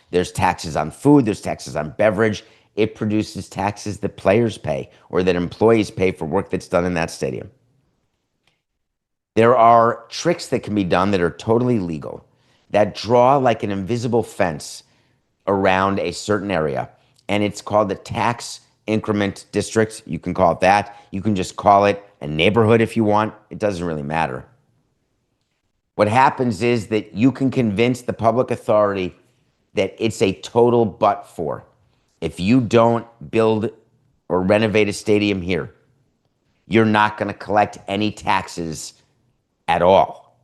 There's taxes on food. There's taxes on beverage. It produces taxes that players pay or that employees pay for work that's done in that stadium. There are tricks that can be done that are totally legal that draw like an invisible fence around a certain area. And it's called the tax increment district. You can call it that. You can just call it a neighborhood if you want. It doesn't really matter. What happens is that you can convince the public authority that it's a total but for. If you don't build or renovate a stadium here, you're not going to collect any taxes at all.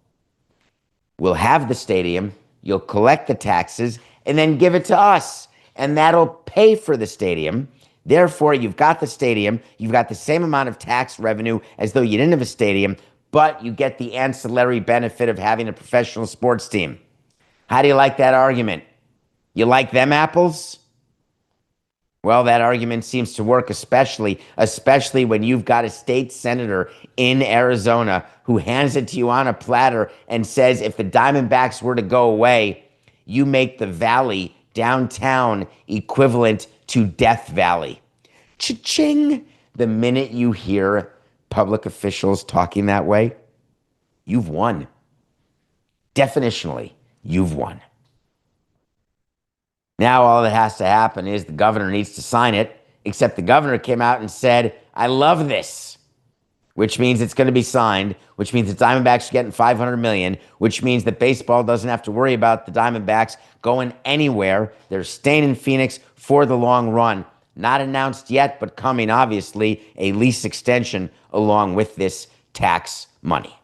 We'll have the stadium, you'll collect the taxes, and then give it to us. And that'll pay for the stadium. Therefore, you've got the stadium, you've got the same amount of tax revenue as though you didn't have a stadium, but you get the ancillary benefit of having a professional sports team. How do you like that argument? You like them apples? Well, that argument seems to work, especially when you've got a state senator in Arizona who hands it to you on a platter and says if the Diamondbacks were to go away, you make the valley downtown equivalent to Death Valley. Cha-ching! The minute you hear public officials talking that way, you've won. Definitionally, you've won. Now all that has to happen is the governor needs to sign it, except the governor came out and said, I love this, which means it's going to be signed, which means the Diamondbacks are getting $500 million, which means that baseball doesn't have to worry about the Diamondbacks going anywhere. They're staying in Phoenix for the long run. Not announced yet, but coming, obviously, a lease extension along with this tax money.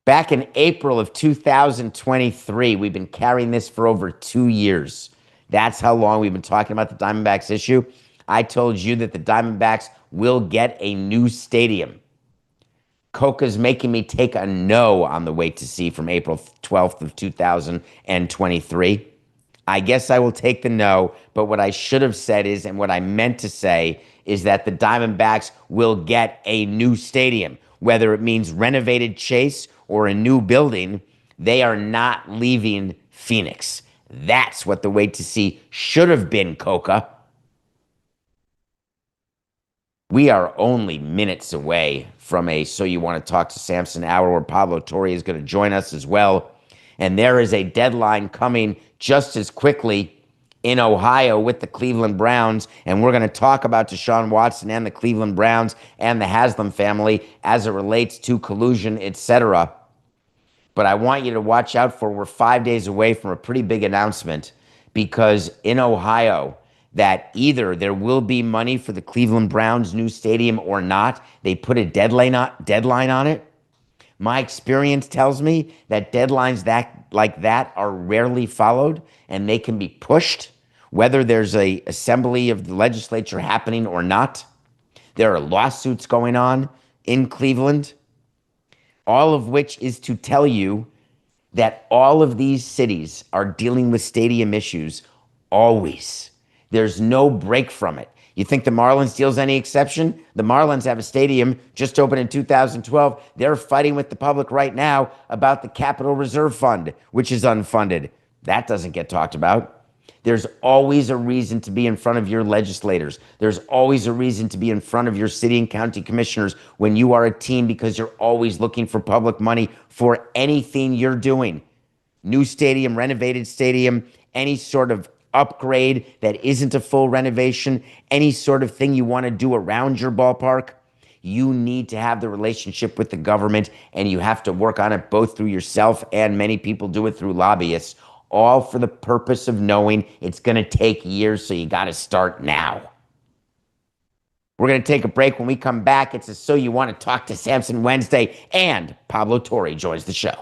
Back in April of 2023, we've been carrying this for over 2 years. That's how long we've been talking about the Diamondbacks issue. I told you that the Diamondbacks will get a new stadium. Coca's making me take a no on the wait to see from April 12th of 2023. I guess I will take the no, but what I should have said is, and what I meant to say, is that the Diamondbacks will get a new stadium. Whether it means renovated Chase or a new building, they are not leaving Phoenix. That's what the wait to see should have been, Coca. We are only minutes away from a So You Want to Talk to Samson hour where Pablo Torre is going to join us as well. And there is a deadline coming just as quickly in Ohio with the Cleveland Browns, and we're going to talk about Deshaun Watson and the Cleveland Browns and the Haslam family as it relates to collusion, etc. But I want you to watch out for, we're 5 days away from a pretty big announcement, because in Ohio, that either there will be money for the Cleveland Browns' new stadium or not. They put a deadline on it. My experience tells me that deadlines like that are rarely followed, and they can be pushed, whether there's a assembly of the legislature happening or not. There are lawsuits going on in Cleveland, all of which is to tell you that all of these cities are dealing with stadium issues always. There's no break from it. You think the Marlins deal's any exception? The Marlins have a stadium just opened in 2012. They're fighting with the public right now about the Capital Reserve Fund, which is unfunded. That doesn't get talked about. There's always a reason to be in front of your legislators. There's always a reason to be in front of your city and county commissioners when you are a team, because you're always looking for public money for anything you're doing. New stadium, renovated stadium, any sort of upgrade that isn't a full renovation, any sort of thing you want to do around your ballpark. You need to have the relationship with the government, and you have to work on it both through yourself, and many people do it through lobbyists, all for the purpose of knowing it's going to take years, so you got to start now. We're going to take a break. When we come back, it's a So You Want to Talk to Samson Wednesday, and Pablo Torre joins the show.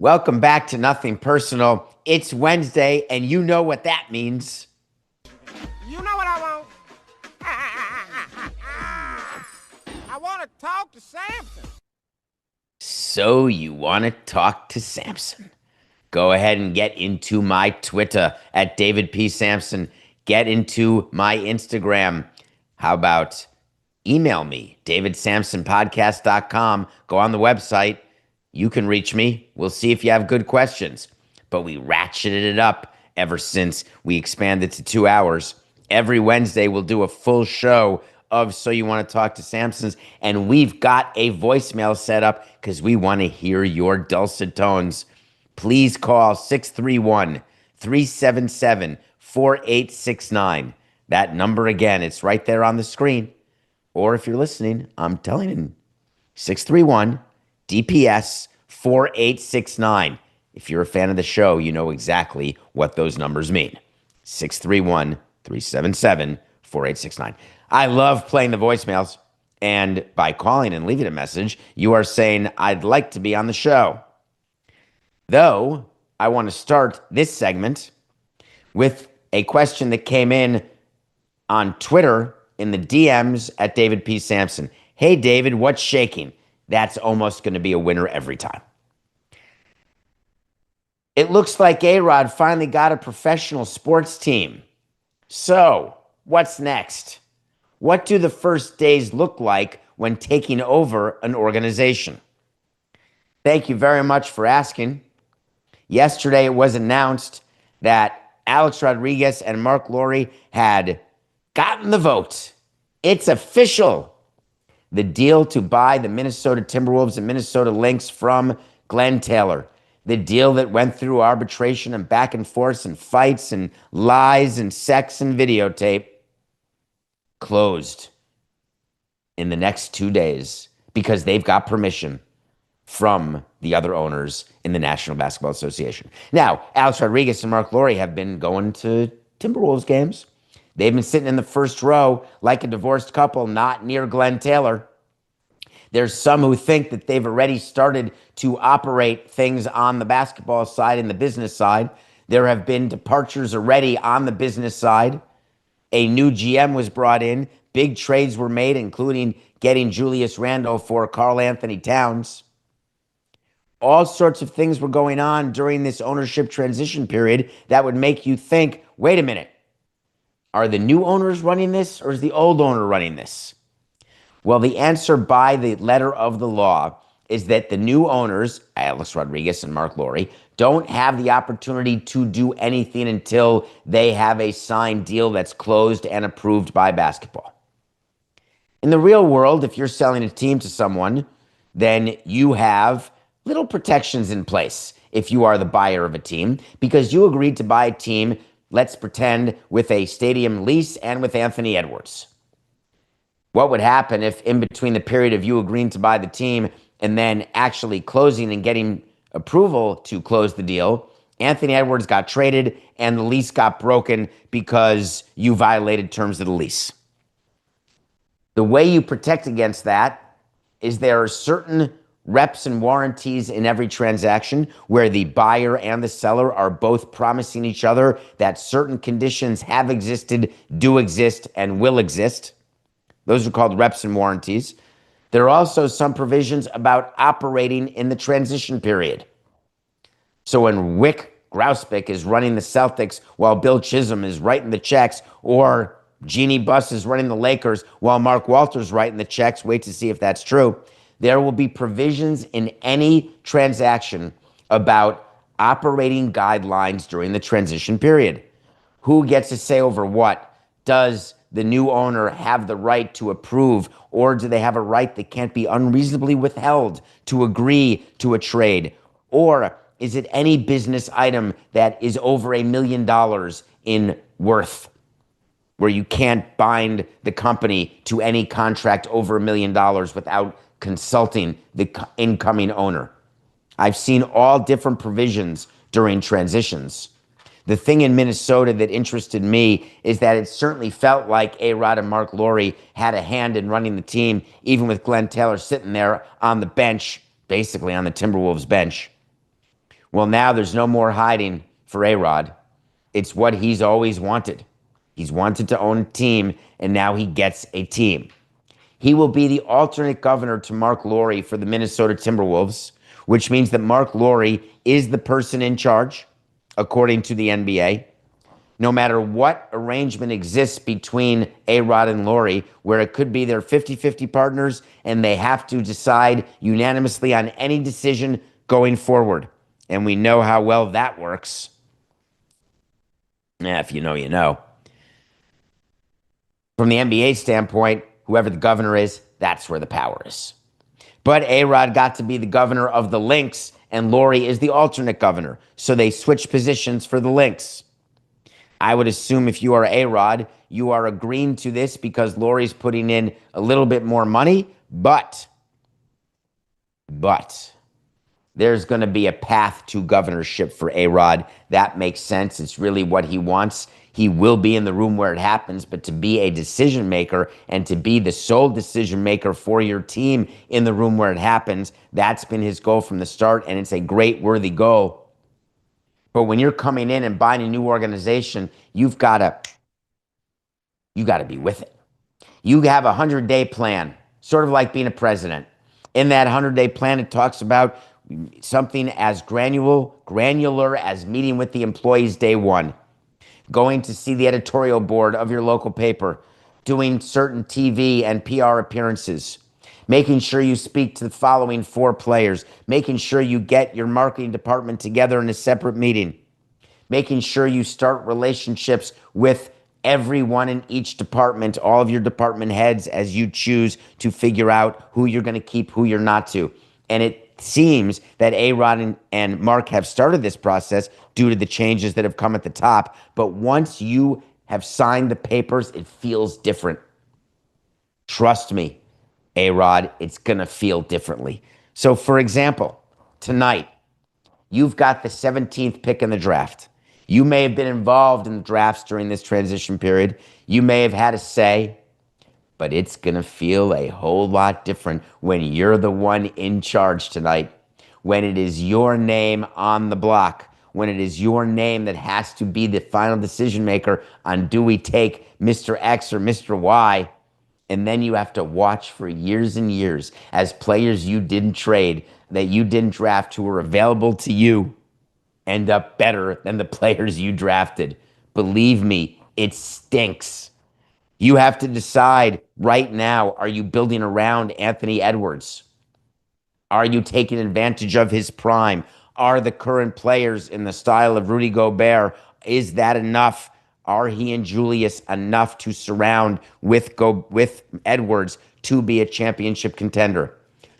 Welcome back to Nothing Personal. It's Wednesday, and you know what that means. You know what I want? I want to talk to Samson. So you want to talk to Samson? Go ahead and get into my Twitter at David P. Samson. Get into my Instagram. How about email me, davidsamsonpodcast.com. Go on the website. You can reach me. We'll see if you have good questions. But we ratcheted it up ever since we expanded to 2 hours. Every Wednesday, we'll do a full show of So You Want to Talk to Samson's. And we've got a voicemail set up because we want to hear your dulcet tones. Please call 631-377-4869. That number again, it's right there on the screen. Or if you're listening, I'm telling you, 631-DPS 4869. If you're a fan of the show, you know exactly what those numbers mean. 631-377-4869. I love playing the voicemails. And by calling and leaving a message, you are saying, I'd like to be on the show. Though, I want to start this segment with a question that came in on Twitter in the DMs at David P. Samson. Hey, David, what's shaking? That's almost going to be a winner every time. It looks like Arod finally got a professional sports team. So, what's next? What do the first days look like when taking over an organization? Thank you very much for asking. Yesterday, it was announced that Alex Rodriguez and Marc had gotten the vote. It's official. The deal to buy the Minnesota Timberwolves and Minnesota Lynx from Glenn Taylor. The deal that went through arbitration and back and forth and fights and lies and sex and videotape closed in the next 2 days because they've got permission from the other owners in the National Basketball Association. Now, Alex Rodriguez and Marc have been going to Timberwolves games. They've been sitting in the first row like a divorced couple, not near Glenn Taylor. There's some who think that they've already started to operate things on the basketball side and the business side. There have been departures already on the business side. A new GM was brought in. Big trades were made, including getting Julius Randle for Karl Anthony Towns. All sorts of things were going on during this ownership transition period that would make you think, wait a minute, are the new owners running this or is the old owner running this? Well, the answer by the letter of the law is that the new owners, Alex Rodriguez and Marc don't have the opportunity to do anything until they have a signed deal that's closed and approved by basketball. In the real world, if you're selling a team to someone, then you have little protections in place if you are the buyer of a team because you agreed to buy a team, let's pretend, with a stadium lease and with Anthony Edwards. What would happen if in between the period of you agreeing to buy the team and then actually closing and getting approval to close the deal, Anthony Edwards got traded and the lease got broken because you violated terms of the lease? The way you protect against that is there are certain reps and warranties in every transaction where the buyer and the seller are both promising each other that certain conditions have existed, do exist, and will exist. Those are called reps and warranties. There are also some provisions about operating in the transition period. So when Wyc Grousbeck is running the Celtics while Bill Chisholm is writing the checks, or Jeannie Buss is running the Lakers while Mark Walter's writing the checks, wait to see if that's true. There will be provisions in any transaction about operating guidelines during the transition period. Who gets to say over what? Does the new owner have the right to approve, or do they have a right that can't be unreasonably withheld to agree to a trade? Or is it any business item that is over $1 million in worth, where you can't bind the company to any contract over $1 million without consulting the incoming owner? I've seen all different provisions during transitions. The thing in Minnesota that interested me is that it certainly felt like Arod and Marc had a hand in running the team, even with Glenn Taylor sitting there on the bench, basically on the Timberwolves bench. Well, now there's no more hiding for Arod. It's what he's always wanted. He's wanted to own a team, and now he gets a team. He will be the alternate governor to Marc Lore for the Minnesota Timberwolves, which means that Marc Lore is the person in charge, according to the NBA. No matter what arrangement exists between Arod and Lore, where it could be they're 50-50 partners and they have to decide unanimously on any decision going forward. And we know how well that works. If you know, you know. From the NBA standpoint, whoever the governor is, that's where the power is. But Arod got to be the governor of the Lynx, and Lore is the alternate governor. So they switch positions for the Lynx. I would assume if you are Arod, you are agreeing to this because Lore's putting in a little bit more money, but there's going to be a path to governorship for Arod. That makes sense. It's really what he wants. He will be in the room where it happens, but to be a decision maker and to be the sole decision maker for your team in the room where it happens, that's been his goal from the start, and it's a great, worthy goal. But when you're coming in and buying a new organization, you've got to be with it. You have a 100-day plan, sort of like being a president. In that 100-day plan, it talks about something as granular as meeting with the employees day one, going to see the editorial board of your local paper, doing certain TV and PR appearances, making sure you speak to the following 4 players, making sure you get your marketing department together in a separate meeting, making sure you start relationships with everyone in each department, all of your department heads, as you choose to figure out who you're going to keep, who you're not to. And it seems that Arod and Marc have started this process due to the changes that have come at the top. But once you have signed the papers, it feels different. Trust me, Arod, it's going to feel differently. So, for example, tonight, you've got the 17th pick in the draft. You may have been involved in the drafts during this transition period. You may have had a say, but it's going to feel a whole lot different when you're the one in charge tonight, when it is your name on the block, when it is your name that has to be the final decision maker on do we take Mr. X or Mr. Y, and then you have to watch for years and years as players you didn't trade, that you didn't draft, who were available to you, end up better than the players you drafted. Believe me, it stinks. You have to decide right now, are you building around Anthony Edwards? Are you taking advantage of his prime? Are the current players in the style of Rudy Gobert, is that enough? Are he and Julius enough to surround with Edwards to be a championship contender?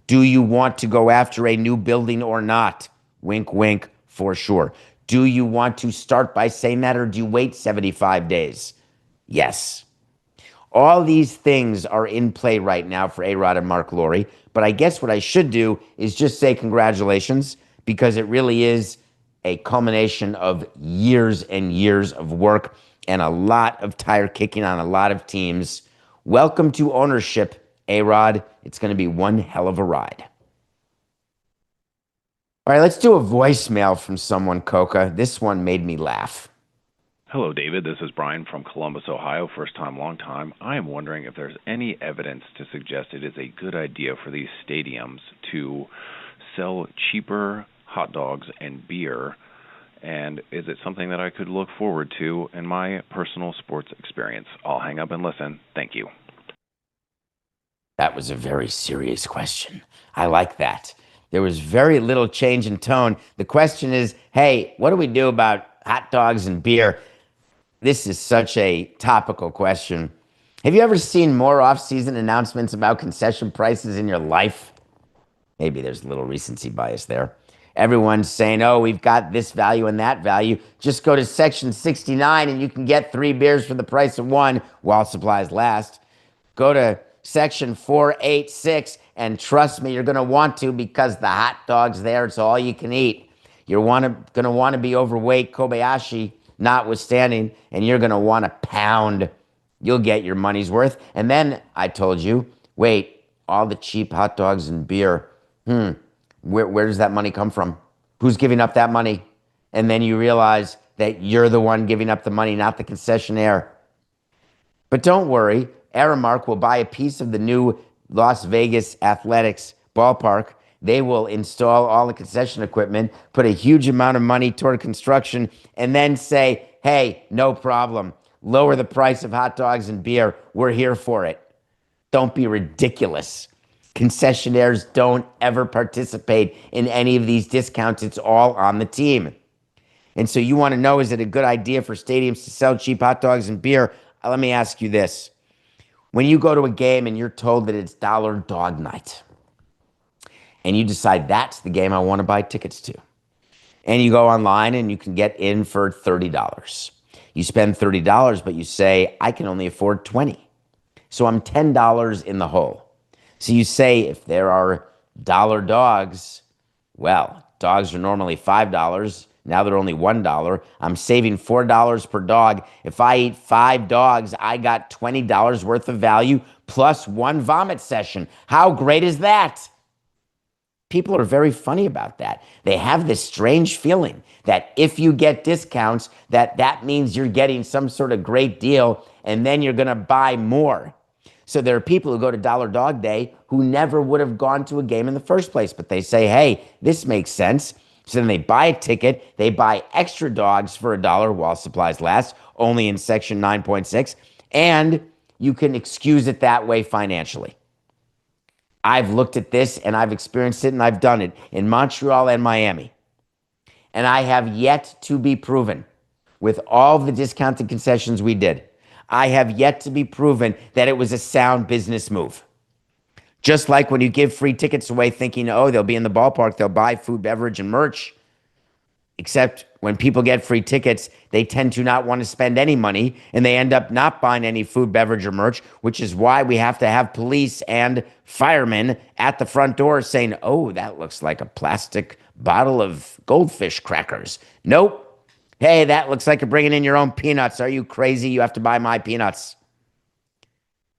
Do you want to go after a new building or not? Wink, wink, for sure. Do you want to start by saying that, or do you wait 75 days? Yes. All these things are in play right now for Arod and Marc Lore, but I guess what I should do is just say congratulations, because it really is a culmination of years and years of work and a lot of tire kicking on a lot of teams. Welcome to ownership, Arod. It's going to be one hell of a ride. All right, let's do a voicemail from someone, Coca. This one made me laugh. Hello, David. This is Brian from Columbus, Ohio. First time, long time. I am wondering if there's any evidence to suggest it is a good idea for these stadiums to sell cheaper hot dogs and beer, and is it something that I could look forward to in my personal sports experience? I'll hang up and listen. Thank you. That was a very serious question. I like that. There was very little change in tone. The question is, hey, what do we do about hot dogs and beer? This is such a topical question. Have you ever seen more off-season announcements about concession prices in your life? Maybe there's a little recency bias there. Everyone's saying, oh, we've got this value and that value. Just go to section 69 and you can get 3 beers for the price of 1 while supplies last. Go to section 486 and trust me, you're going to want to, because the hot dog's there. It's all you can eat. You're going to want to be overweight, Kobayashi notwithstanding, and you're going to want to pound. You'll get your money's worth. And then I told you, wait, all the cheap hot dogs and beer, where does that money come from? who's giving up that money. And then you realize that you're the one giving up the money, not the concessionaire. But don't worry, Aramark will buy a piece of the new Las Vegas Athletics ballpark. They will install all the concession equipment, put a huge amount of money toward construction, and then say, hey, no problem. Lower the price of hot dogs and beer. We're here for it. Don't be ridiculous. Concessionaires don't ever participate in any of these discounts. It's all on the team. And so you want to know, is it a good idea for stadiums to sell cheap hot dogs and beer? Let me ask you this. When you go to a game and you're told that it's dollar dog night, and you decide that's the game I want to buy tickets to, and you go online and you can get in for $30. You spend $30, but you say, I can only afford $20. So I'm $10 in the hole. So you say, if there are dollar dogs, well, dogs are normally $5. Now they're only $1. I'm saving $4 per dog. If I eat 5 dogs, I got $20 worth of value plus 1 vomit session. How great is that? People are very funny about that. They have this strange feeling that if you get discounts, that means you're getting some sort of great deal, and then you're going to buy more. So there are people who go to Dollar Dog Day who never would have gone to a game in the first place, but they say, hey, this makes sense. So then they buy a ticket, they buy extra dogs for $1 while supplies last, only in section 9.6, and you can excuse it that way financially. I've looked at this and I've experienced it and I've done it in Montreal and Miami. And I have yet to be proven, with all the discounted concessions we did, I have yet to be proven that it was a sound business move. Just like when you give free tickets away thinking, oh, they'll be in the ballpark, they'll buy food, beverage, and merch. Except when people get free tickets, they tend to not want to spend any money, and they end up not buying any food, beverage, or merch, which is why we have to have police and firemen at the front door saying, oh, that looks like a plastic bottle of goldfish crackers. Nope. Hey, that looks like you're bringing in your own peanuts. Are you crazy? You have to buy my peanuts.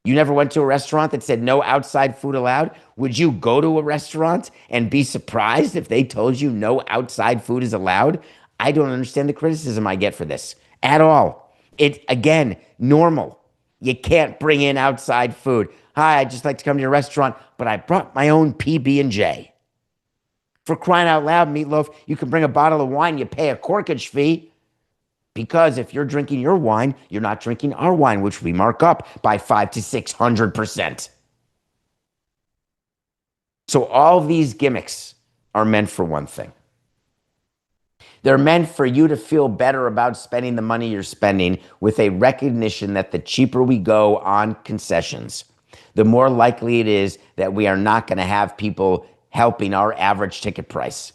You never went to a restaurant that said no outside food allowed? Would you go to a restaurant and be surprised if they told you no outside food is allowed? I don't understand the criticism I get for this at all. It, again, normal. You can't bring in outside food. Hi, I'd just like to come to your restaurant, but I brought my own PB&J. For crying out loud, Meatloaf, you can bring a bottle of wine, you pay a corkage fee. Because if you're drinking your wine, you're not drinking our wine, which we mark up by 500 to 600%. So all these gimmicks are meant for one thing. They're meant for you to feel better about spending the money you're spending, with a recognition that the cheaper we go on concessions, the more likely it is that we are not going to have people helping our average ticket price.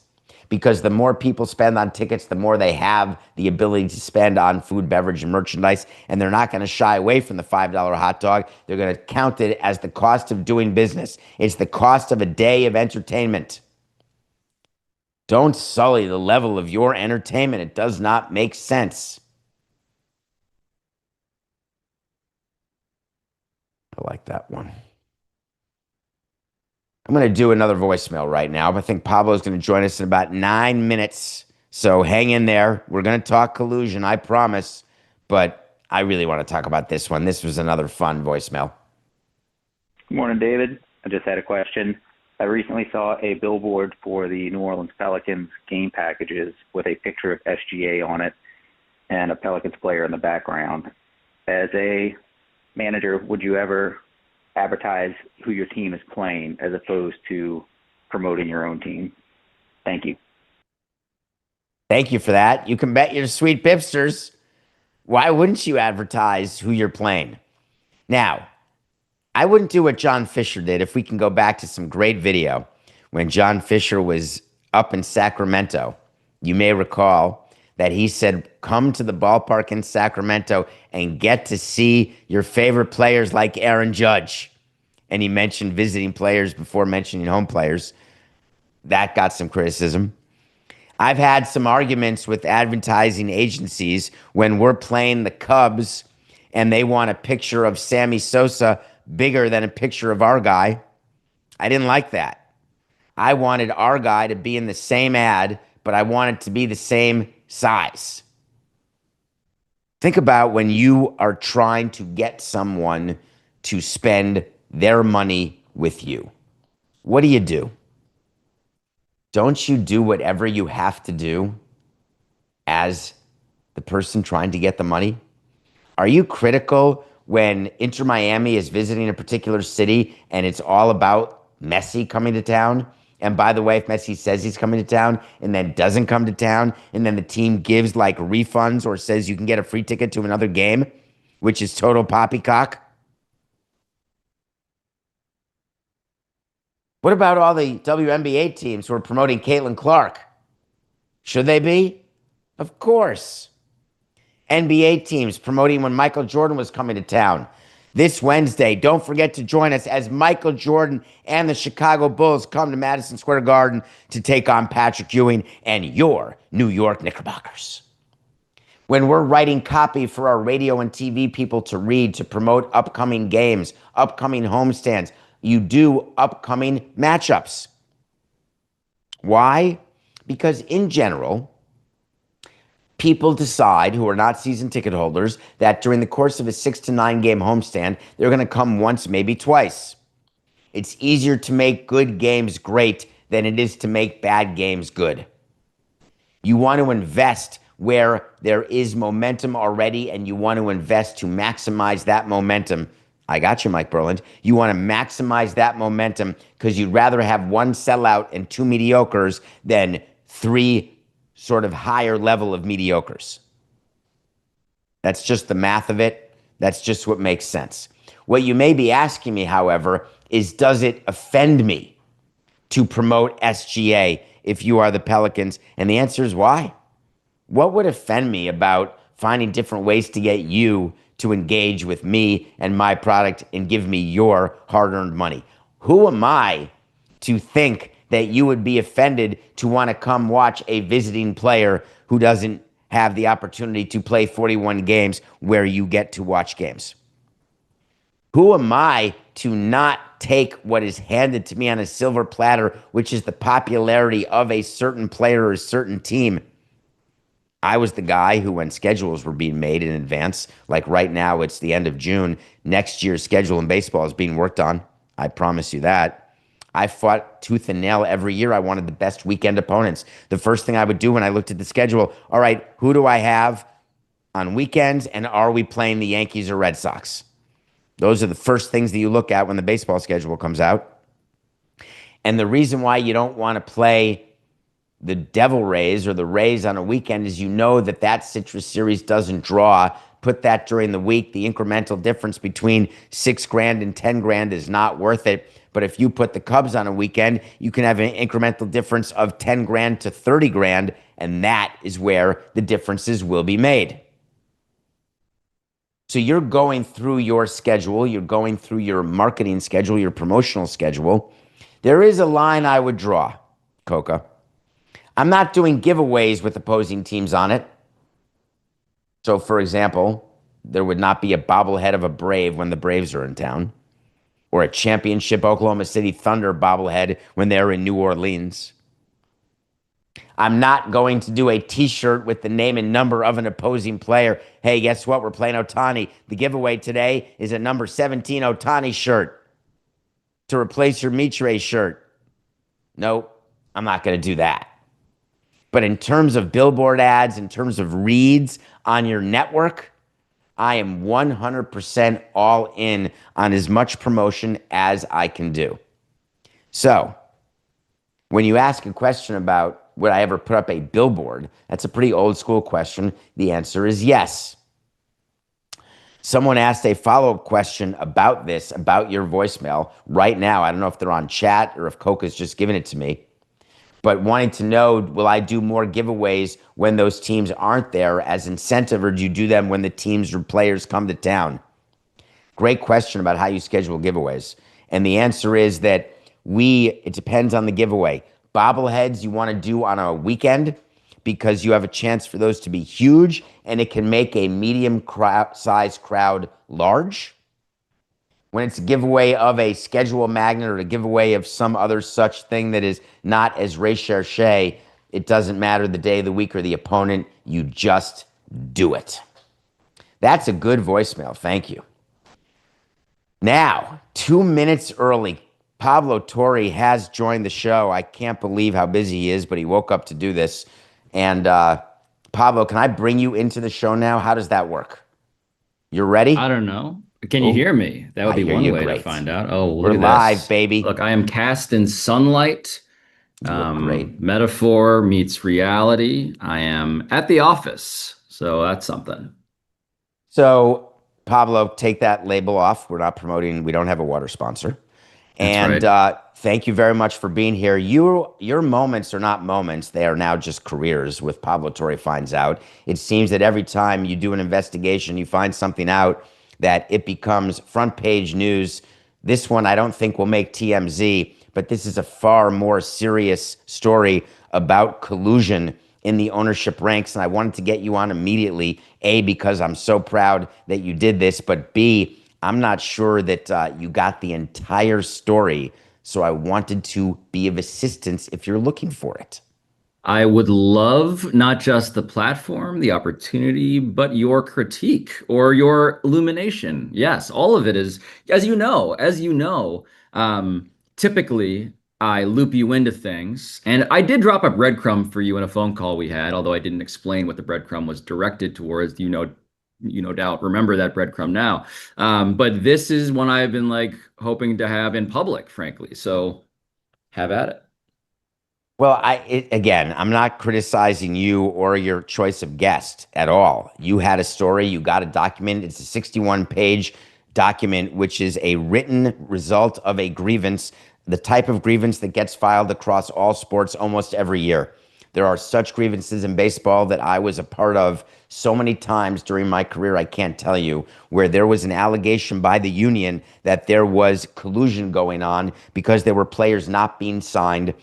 Because the more people spend on tickets, the more they have the ability to spend on food, beverage, and merchandise. And they're not going to shy away from the $5 hot dog. They're going to count it as the cost of doing business. It's the cost of a day of entertainment. Don't sully the level of your entertainment. It does not make sense. I like that one. I'm going to do another voicemail right now. I think Pablo's going to join us in about 9 minutes. So hang in there. We're going to talk collusion, I promise. But I really want to talk about this one. This was another fun voicemail. Good morning, David. I just had a question. I recently saw a billboard for the New Orleans Pelicans game packages with a picture of SGA on it and a Pelicans player in the background. As a manager, would you ever advertise who your team is playing as opposed to promoting your own team? Thank you. Thank you for that. You can bet your sweet bipsters. Why wouldn't you advertise who you're playing? Now, I wouldn't do what John Fisher did. If we can go back to some great video when John Fisher was up in Sacramento, you may recall that he said, come to the ballpark in Sacramento and get to see your favorite players like Aaron Judge. And he mentioned visiting players before mentioning home players. That got some criticism. I've had some arguments with advertising agencies when we're playing the Cubs and they want a picture of Sammy Sosa bigger than a picture of our guy. I didn't like that. I wanted our guy to be in the same ad, but I want it to be the same size. Think about when you are trying to get someone to spend their money with you. What do? Don't you do whatever you have to do as the person trying to get the money? Are you critical when Inter Miami is visiting a particular city and it's all about Messi coming to town? And by the way, if Messi says he's coming to town and then doesn't come to town, and then the team gives like refunds or says you can get a free ticket to another game, which is total poppycock. What about all the WNBA teams who are promoting Caitlin Clark? Should they be? Of course. NBA teams promoting when Michael Jordan was coming to town. This Wednesday, don't forget to join us as Michael Jordan and the Chicago Bulls come to Madison Square Garden to take on Patrick Ewing and your New York Knickerbockers. When we're writing copy for our radio and TV people to read, to promote upcoming games, upcoming homestands, you do upcoming matchups. Why? Because in general, people decide, who are not season ticket holders, that during the course of a 6 to 9 game homestand, they're going to come once, maybe twice. It's easier to make good games great than it is to make bad games good. You want to invest where there is momentum already, and you want to invest to maximize that momentum. I got you, Mike Berland. You want to maximize that momentum because you'd rather have one sellout and 2 mediocres than 3 sort of higher level of mediocres. That's just the math of it. That's just what makes sense. What you may be asking me, however, is does it offend me to promote SGA if you are the Pelicans? And the answer is why? What would offend me about finding different ways to get you to engage with me and my product and give me your hard-earned money? Who am I to think that you would be offended to want to come watch a visiting player who doesn't have the opportunity to play 41 games where you get to watch games? Who am I to not take what is handed to me on a silver platter, which is the popularity of a certain player or a certain team? I was the guy who, when schedules were being made in advance, like right now, it's the end of June, next year's schedule in baseball is being worked on. I promise you that. I fought tooth and nail every year. I wanted the best weekend opponents. The first thing I would do when I looked at the schedule, all right, who do I have on weekends, and are we playing the Yankees or Red Sox? Those are the first things that you look at when the baseball schedule comes out. And the reason why you don't want to play the Devil Rays or the Rays on a weekend is you know that that Citrus Series doesn't draw. Put that during the week. The incremental difference between $6,000 and $10,000 is not worth it. But if you put the Cubs on a weekend, you can have an incremental difference of $10,000 to $30,000, and that is where the differences will be made. So you're going through your schedule, you're going through your marketing schedule, your promotional schedule. There is a line I would draw, Coca. I'm not doing giveaways with opposing teams on it. So, for example, there would not be a bobblehead of a Brave when the Braves are in town, or a championship Oklahoma City Thunder bobblehead when they're in New Orleans. I'm not going to do a t-shirt with the name and number of an opposing player. Hey, guess what? We're playing Ohtani. The giveaway today is a number 17 Ohtani shirt to replace your Mitre shirt. Nope, I'm not going to do that. But in terms of billboard ads, in terms of reads on your network, I am 100% all in on as much promotion as I can do. So, when you ask a question about would I ever put up a billboard, that's a pretty old school question. The answer is yes. Someone asked a follow-up question about this, about your voicemail right now. I don't know if they're on chat or if Coca's just giving it to me. But wanting to know, will I do more giveaways when those teams aren't there as incentive, or do you do them when the teams or players come to town? Great question about how you schedule giveaways. And the answer is that it depends on the giveaway. Bobbleheads you want to do on a weekend because you have a chance for those to be huge and it can make a medium size crowd large. When it's a giveaway of a schedule magnet or a giveaway of some other such thing that is not as recherché, It doesn't matter the day of the week or the opponent. You just do it. That's a good voicemail. Thank you. Now, 2 minutes early, Pablo Torre has joined the show. I can't believe how busy he is, but he woke up to do this. And Pablo, can I bring you into the show now? How does that work? You're ready? I don't know. Can you Oh, hear me? That would I be hear one you way to great. find out. Oh, well, We're look at live, this. baby. Look, I am cast in sunlight. You look great. Metaphor meets reality. I am at the office, so that's something. So, Pablo, take that label off. We're not promoting, we don't have a water sponsor. That's And right. thank you very much for being here. Your moments are not moments. They are now just careers with Pablo Torre finds out. It seems that every time you do an investigation, you find something out that it becomes front page news. This one I don't think will make TMZ, but this is a far more serious story about collusion in the ownership ranks. And I wanted to get you on immediately, A, because I'm so proud that you did this, but B, I'm not sure that you got the entire story. So I wanted to be of assistance if you're looking for it. I would love not just the platform, the opportunity, but your critique or your illumination. Yes, all of it is, typically I loop you into things. And I did drop a breadcrumb for you in a phone call we had, although I didn't explain what the breadcrumb was directed towards. You no doubt remember that breadcrumb now. But this is one I've been like hoping to have in public, frankly. So have at it. Well, again, I'm not criticizing you or your choice of guest at all. You had a story, you got a document. It's a 61-page document, which is a written result of a grievance, the type of grievance that gets filed across all sports almost every year. There are such grievances in baseball that I was a part of so many times during my career, I can't tell you, where there was an allegation by the union that there was collusion going on because there were players not being signed,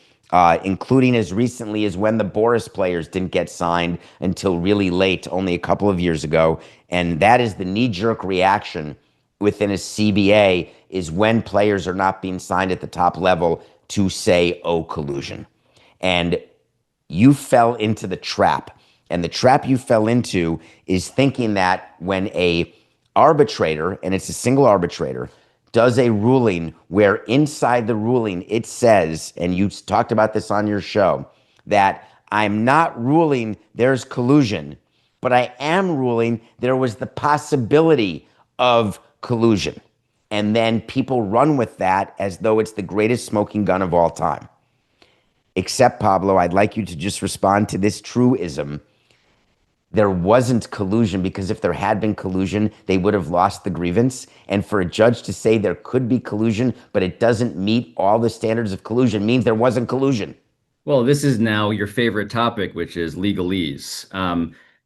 including as recently as when the Boris players didn't get signed until really late, only a couple of years ago. And that is the knee-jerk reaction within a CBA, is when players are not being signed at the top level to say, oh, collusion. And you fell into the trap. And the trap you fell into is thinking that when a arbitrator, and it's a single arbitrator, does a ruling where inside the ruling it says, and you talked about this on your show, that I'm not ruling there's collusion, but I am ruling there was the possibility of collusion. And then people run with that as though it's the greatest smoking gun of all time. Except, Pablo, I'd like you to just respond to this truism. There wasn't collusion, because if there had been collusion, they would have lost the grievance. And for a judge to say there could be collusion, but it doesn't meet all the standards of collusion, means there wasn't collusion. Well, this is now your favorite topic, which is legalese.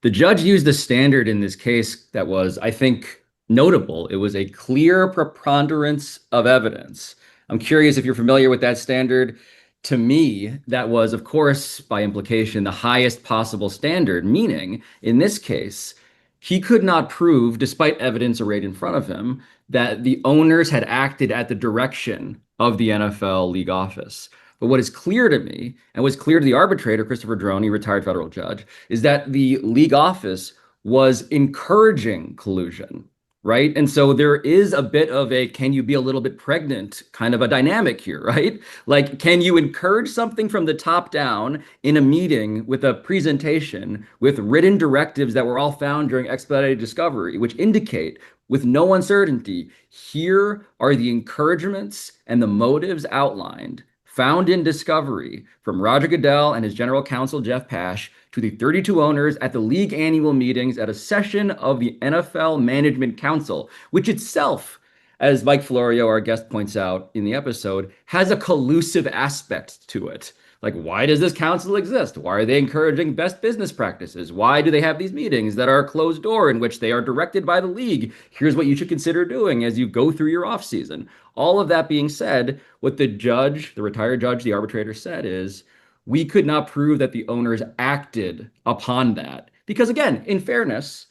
The judge used a standard in this case that was, I think, notable. It was a clear preponderance of evidence. I'm curious if you're familiar with that standard. To me, that was, of course, by implication, the highest possible standard, meaning, in this case, he could not prove, despite evidence arrayed in front of him, that the owners had acted at the direction of the NFL league office. But what is clear to me, and was clear to the arbitrator, Christopher Droney, retired federal judge, is that the league office was encouraging collusion, right? And so there is a bit of a can you be a little bit pregnant kind of a dynamic here, right? Like, can you encourage something from the top down in a meeting with a presentation with written directives that were all found during expedited discovery, which indicate with no uncertainty, here are the encouragements and the motives outlined, found in discovery from Roger Goodell and his general counsel, Jeff Pash, to the 32 owners at the league annual meetings at a session of the NFL Management Council, which itself, as Mike Florio, our guest, points out in the episode, has a collusive aspect to it. Like, why does this council exist? Why are they encouraging best business practices? Why do they have these meetings that are closed door in which they are directed by the league? Here's what you should consider doing as you go through your offseason. All of that being said, what the judge, the retired judge, the arbitrator said is, we could not prove that the owners acted upon that. Because again, in fairness,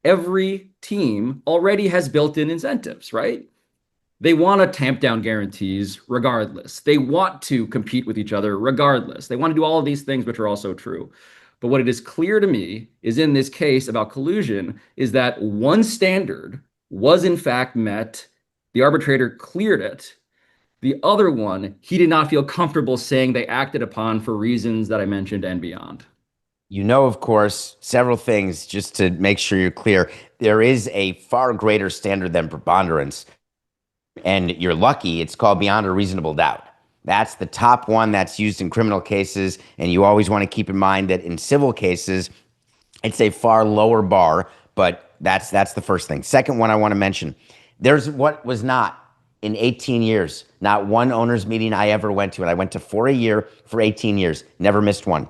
every team already has built-in incentives, right? They want to tamp down guarantees regardless. They want to compete with each other regardless. They want to do all of these things, which are also true. But what it is clear to me is in this case about collusion is that one standard was in fact met. The arbitrator cleared it. The other one, he did not feel comfortable saying they acted upon for reasons that I mentioned and beyond. You know, of course, several things just to make sure you're clear. There is a far greater standard than preponderance, and you're lucky it's called beyond a reasonable doubt. That's the top one that's used in criminal cases, and you always want to keep in mind that in civil cases, it's a far lower bar, but that's the first thing. Second one I want to mention, there's what was not in 18 years, not one owners meeting I ever went to, and I went to 4 a year for 18 years, never missed one.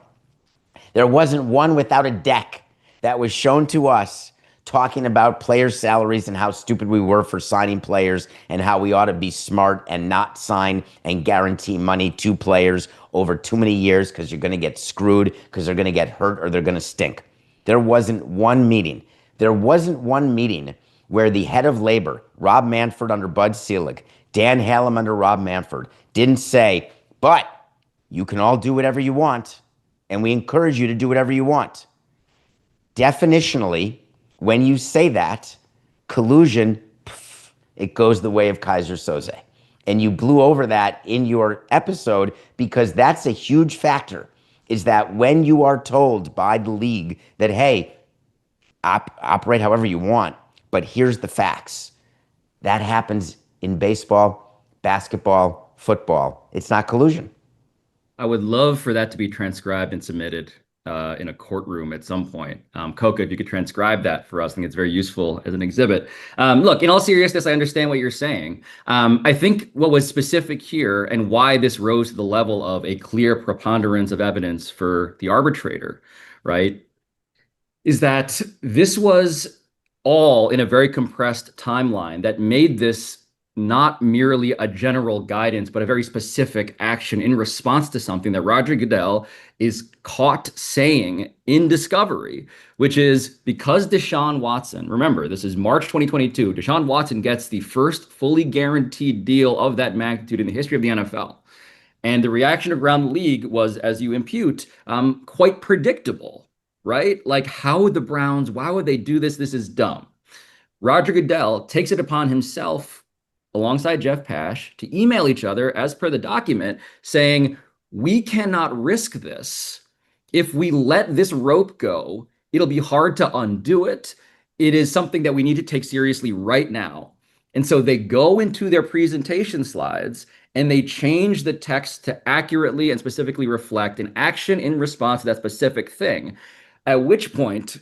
There wasn't one without a deck that was shown to us talking about players' salaries and how stupid we were for signing players and how we ought to be smart and not sign and guarantee money to players over too many years because you're going to get screwed, because they're going to get hurt or they're going to stink. There wasn't one meeting. There wasn't one meeting where the head of labor, Rob Manfred under Bud Selig, Dan Hallam under Rob Manfred, didn't say, but you can all do whatever you want, and we encourage you to do whatever you want. Definitionally, when you say that, collusion, it goes the way of Kaiser Soze. And you blew over that in your episode because that's a huge factor, is that when you are told by the league that, hey, operate however you want, but here's the facts. That happens in baseball, basketball, football. It's not collusion. I would love for that to be transcribed and submitted in a courtroom at some point. Coca, if you could transcribe that for us, I think it's very useful as an exhibit. Look, in all seriousness, I understand what you're saying. I think what was specific here and why this rose to the level of a clear preponderance of evidence for the arbitrator, right, is that this was all in a very compressed timeline that made this not merely a general guidance, but a very specific action in response to something that Roger Goodell is caught saying in discovery, which is because Deshaun Watson, remember, this is March 2022, Deshaun Watson gets the first fully guaranteed deal of that magnitude in the history of the NFL. And the reaction around the league was, as you impute, quite predictable, right? Like, how would the Browns, why would they do this? This is dumb. Roger Goodell takes it upon himself alongside Jeff Pash to email each other as per the document saying, we cannot risk this. If we let this rope go, it'll be hard to undo it. It is something that we need to take seriously right now. And so they go into their presentation slides and they change the text to accurately and specifically reflect an action in response to that specific thing, at which point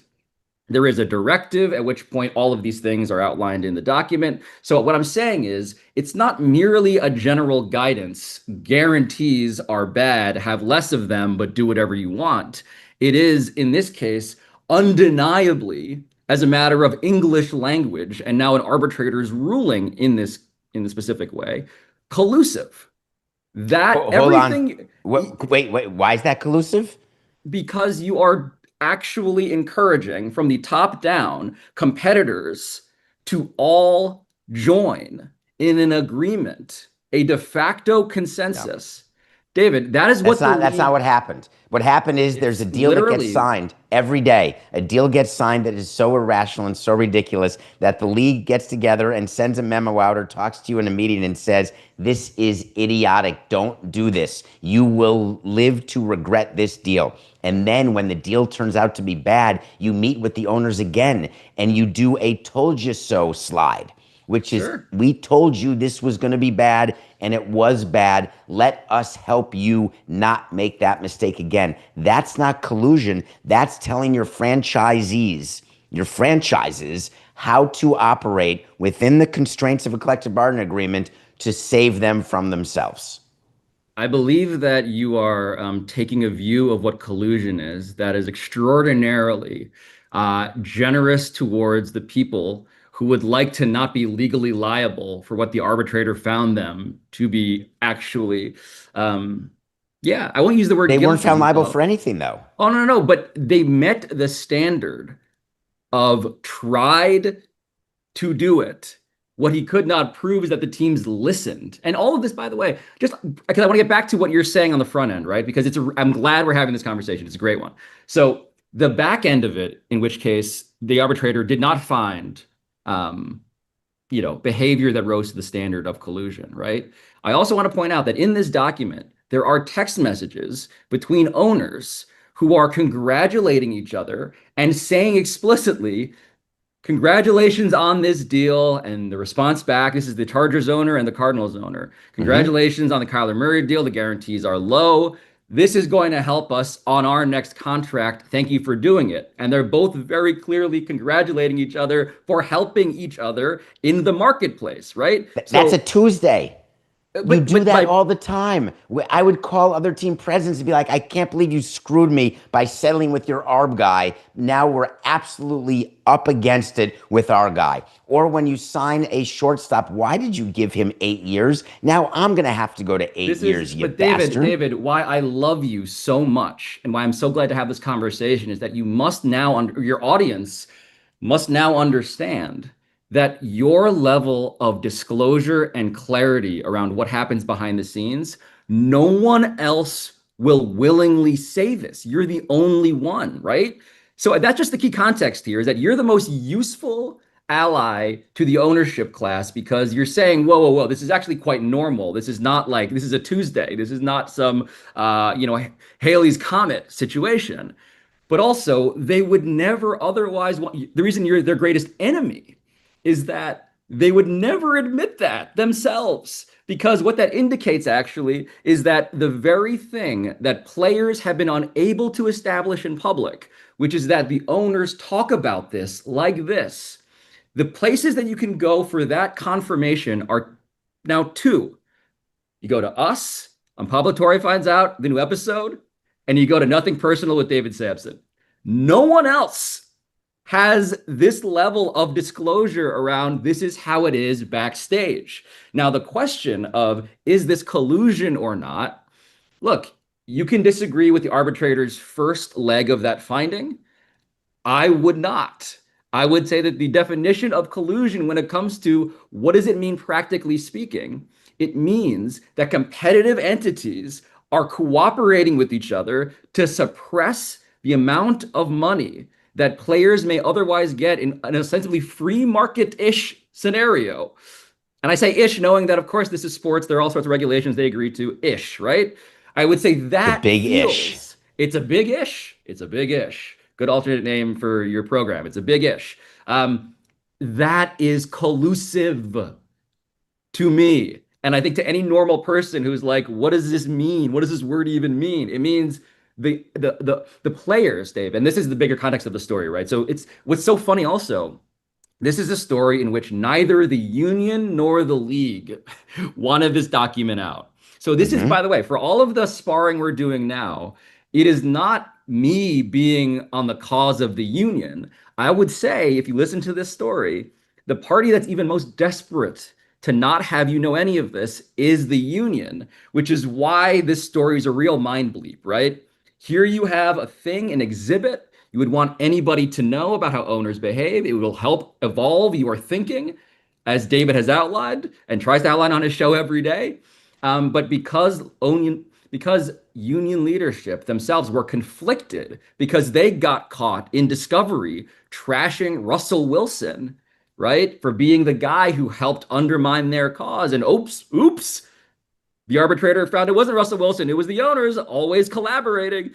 there is a directive, at which point all of these things are outlined in the document. So what I'm saying is it's not merely a general guidance. Guarantees are bad, have less of them, but do whatever you want. It is, in this case, undeniably, as a matter of English language, and now an arbitrator's ruling in this specific way, collusive. That Hold on. Wait. Why is that collusive? Because you are actually encouraging from the top down competitors to all join in an agreement, a de facto consensus. Yeah. David, that is what that's not what happened. What happened is there's a deal that gets signed every day. A deal gets signed that is so irrational and so ridiculous that the league gets together and sends a memo out or talks to you in a meeting and says, this is idiotic. Don't do this. You will live to regret this deal. And then when the deal turns out to be bad, you meet with the owners again and you do a told you so slide, which is, we told you this was going to be bad and it was bad. Let us help you not make that mistake again. That's not collusion. That's telling your franchises, how to operate within the constraints of a collective bargaining agreement to save them from themselves. I believe that you are taking a view of what collusion is that is extraordinarily generous towards the people who would like to not be legally liable for what the arbitrator found them to be actually. I won't use the word they guilty. Weren't found liable for anything, though. Oh, no, but they met the standard of tried to do it What he could not prove is that the teams listened. And all of this, by the way, just because I want to get back to what you're saying on the front end, right? Because I'm glad we're having this conversation. It's a great one. So the back end of it, in which case the arbitrator did not find, behavior that rose to the standard of collusion, right? I also want to point out that in this document, there are text messages between owners who are congratulating each other and saying explicitly, congratulations on this deal. And the response back, this is the Chargers owner and the Cardinals owner. Congratulations on the Kyler Murray deal. The guarantees are low. This is going to help us on our next contract. Thank you for doing it. And they're both very clearly congratulating each other for helping each other in the marketplace, right? That's a Tuesday. You do but that all the time. I would call other team presidents and be like, I can't believe you screwed me by settling with your ARB guy. Now we're absolutely up against it with our guy. Or when you sign a shortstop, why did you give him 8 years? Now I'm going to have to go to 8 years, you bastard. David, why I love you so much and why I'm so glad to have this conversation is that you must now, your audience must now understand that your level of disclosure and clarity around what happens behind the scenes, no one else will willingly say this. You're the only one, right? So that's just the key context here, is that you're the most useful ally to the ownership class because you're saying, whoa, this is actually quite normal. This is not like, this is a Tuesday. This is not some, Halley's Comet situation. But also, they would never otherwise want, the reason you're their greatest enemy is that they would never admit that themselves. Because what that indicates actually is that the very thing that players have been unable to establish in public, which is that the owners talk about this like this, the places that you can go for that confirmation are now two. You go to us on Pablo Torre Finds Out, the new episode, and you go to Nothing Personal with David Samson. No one else has this level of disclosure around this is how it is backstage. Now, the question of is this collusion or not? Look, you can disagree with the arbitrator's first leg of that finding. I would not. I would say that the definition of collusion when it comes to what does it mean practically speaking, it means that competitive entities are cooperating with each other to suppress the amount of money that players may otherwise get in an ostensibly free market-ish scenario. And I say ish, knowing that, of course, this is sports. There are all sorts of regulations they agree to, ish, right? I would say that the big ish. It's a big ish. It's a big ish. Good alternate name for your program. It's a big ish. That is collusive to me. And I think to any normal person who's like, what does this mean? What does this word even mean? It means the players, Dave, and this is the bigger context of the story, right? So it's what's so funny also, this is a story in which neither the union nor the league wanted this document out. So this is, by the way, for all of the sparring we're doing now, it is not me being on the cause of the union. I would say, if you listen to this story, the party that's even most desperate to not have you know any of this is the union, which is why this story is a real mind bleep, right? Here you have a thing, an exhibit. You would want anybody to know about how owners behave. It will help evolve your thinking, as David has outlined and tries to outline on his show every day. But because union leadership themselves were conflicted because they got caught in discovery trashing Russell Wilson, right, for being the guy who helped undermine their cause. And oops, the arbitrator found it wasn't Russell Wilson. It was the owners always collaborating.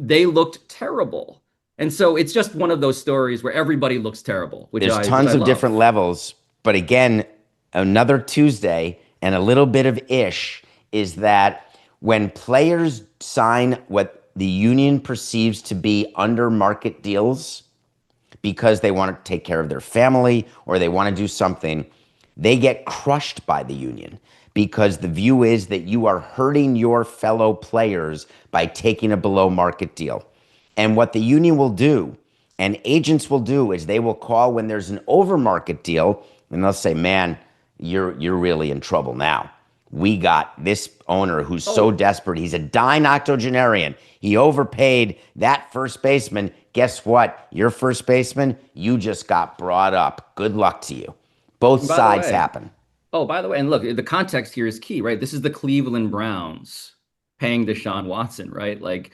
They looked terrible. And so it's just one of those stories where everybody looks terrible. There's tons of different levels. But again, another Tuesday and a little bit of ish is that when players sign what the union perceives to be under market deals because they want to take care of their family or they want to do something, they get crushed by the union. Because the view is that you are hurting your fellow players by taking a below market deal. And what the union will do and agents will do is they will call when there's an over market deal and they'll say, man, you're really in trouble now. We got this owner who's so desperate. He's a dying octogenarian. He overpaid that first baseman. Guess what? Your first baseman, you just got brought up. Good luck to you. Both And by the sides way, happen. oh, by the way, and look, the context here is key, right? This is the Cleveland Browns paying Deshaun Watson, right? Like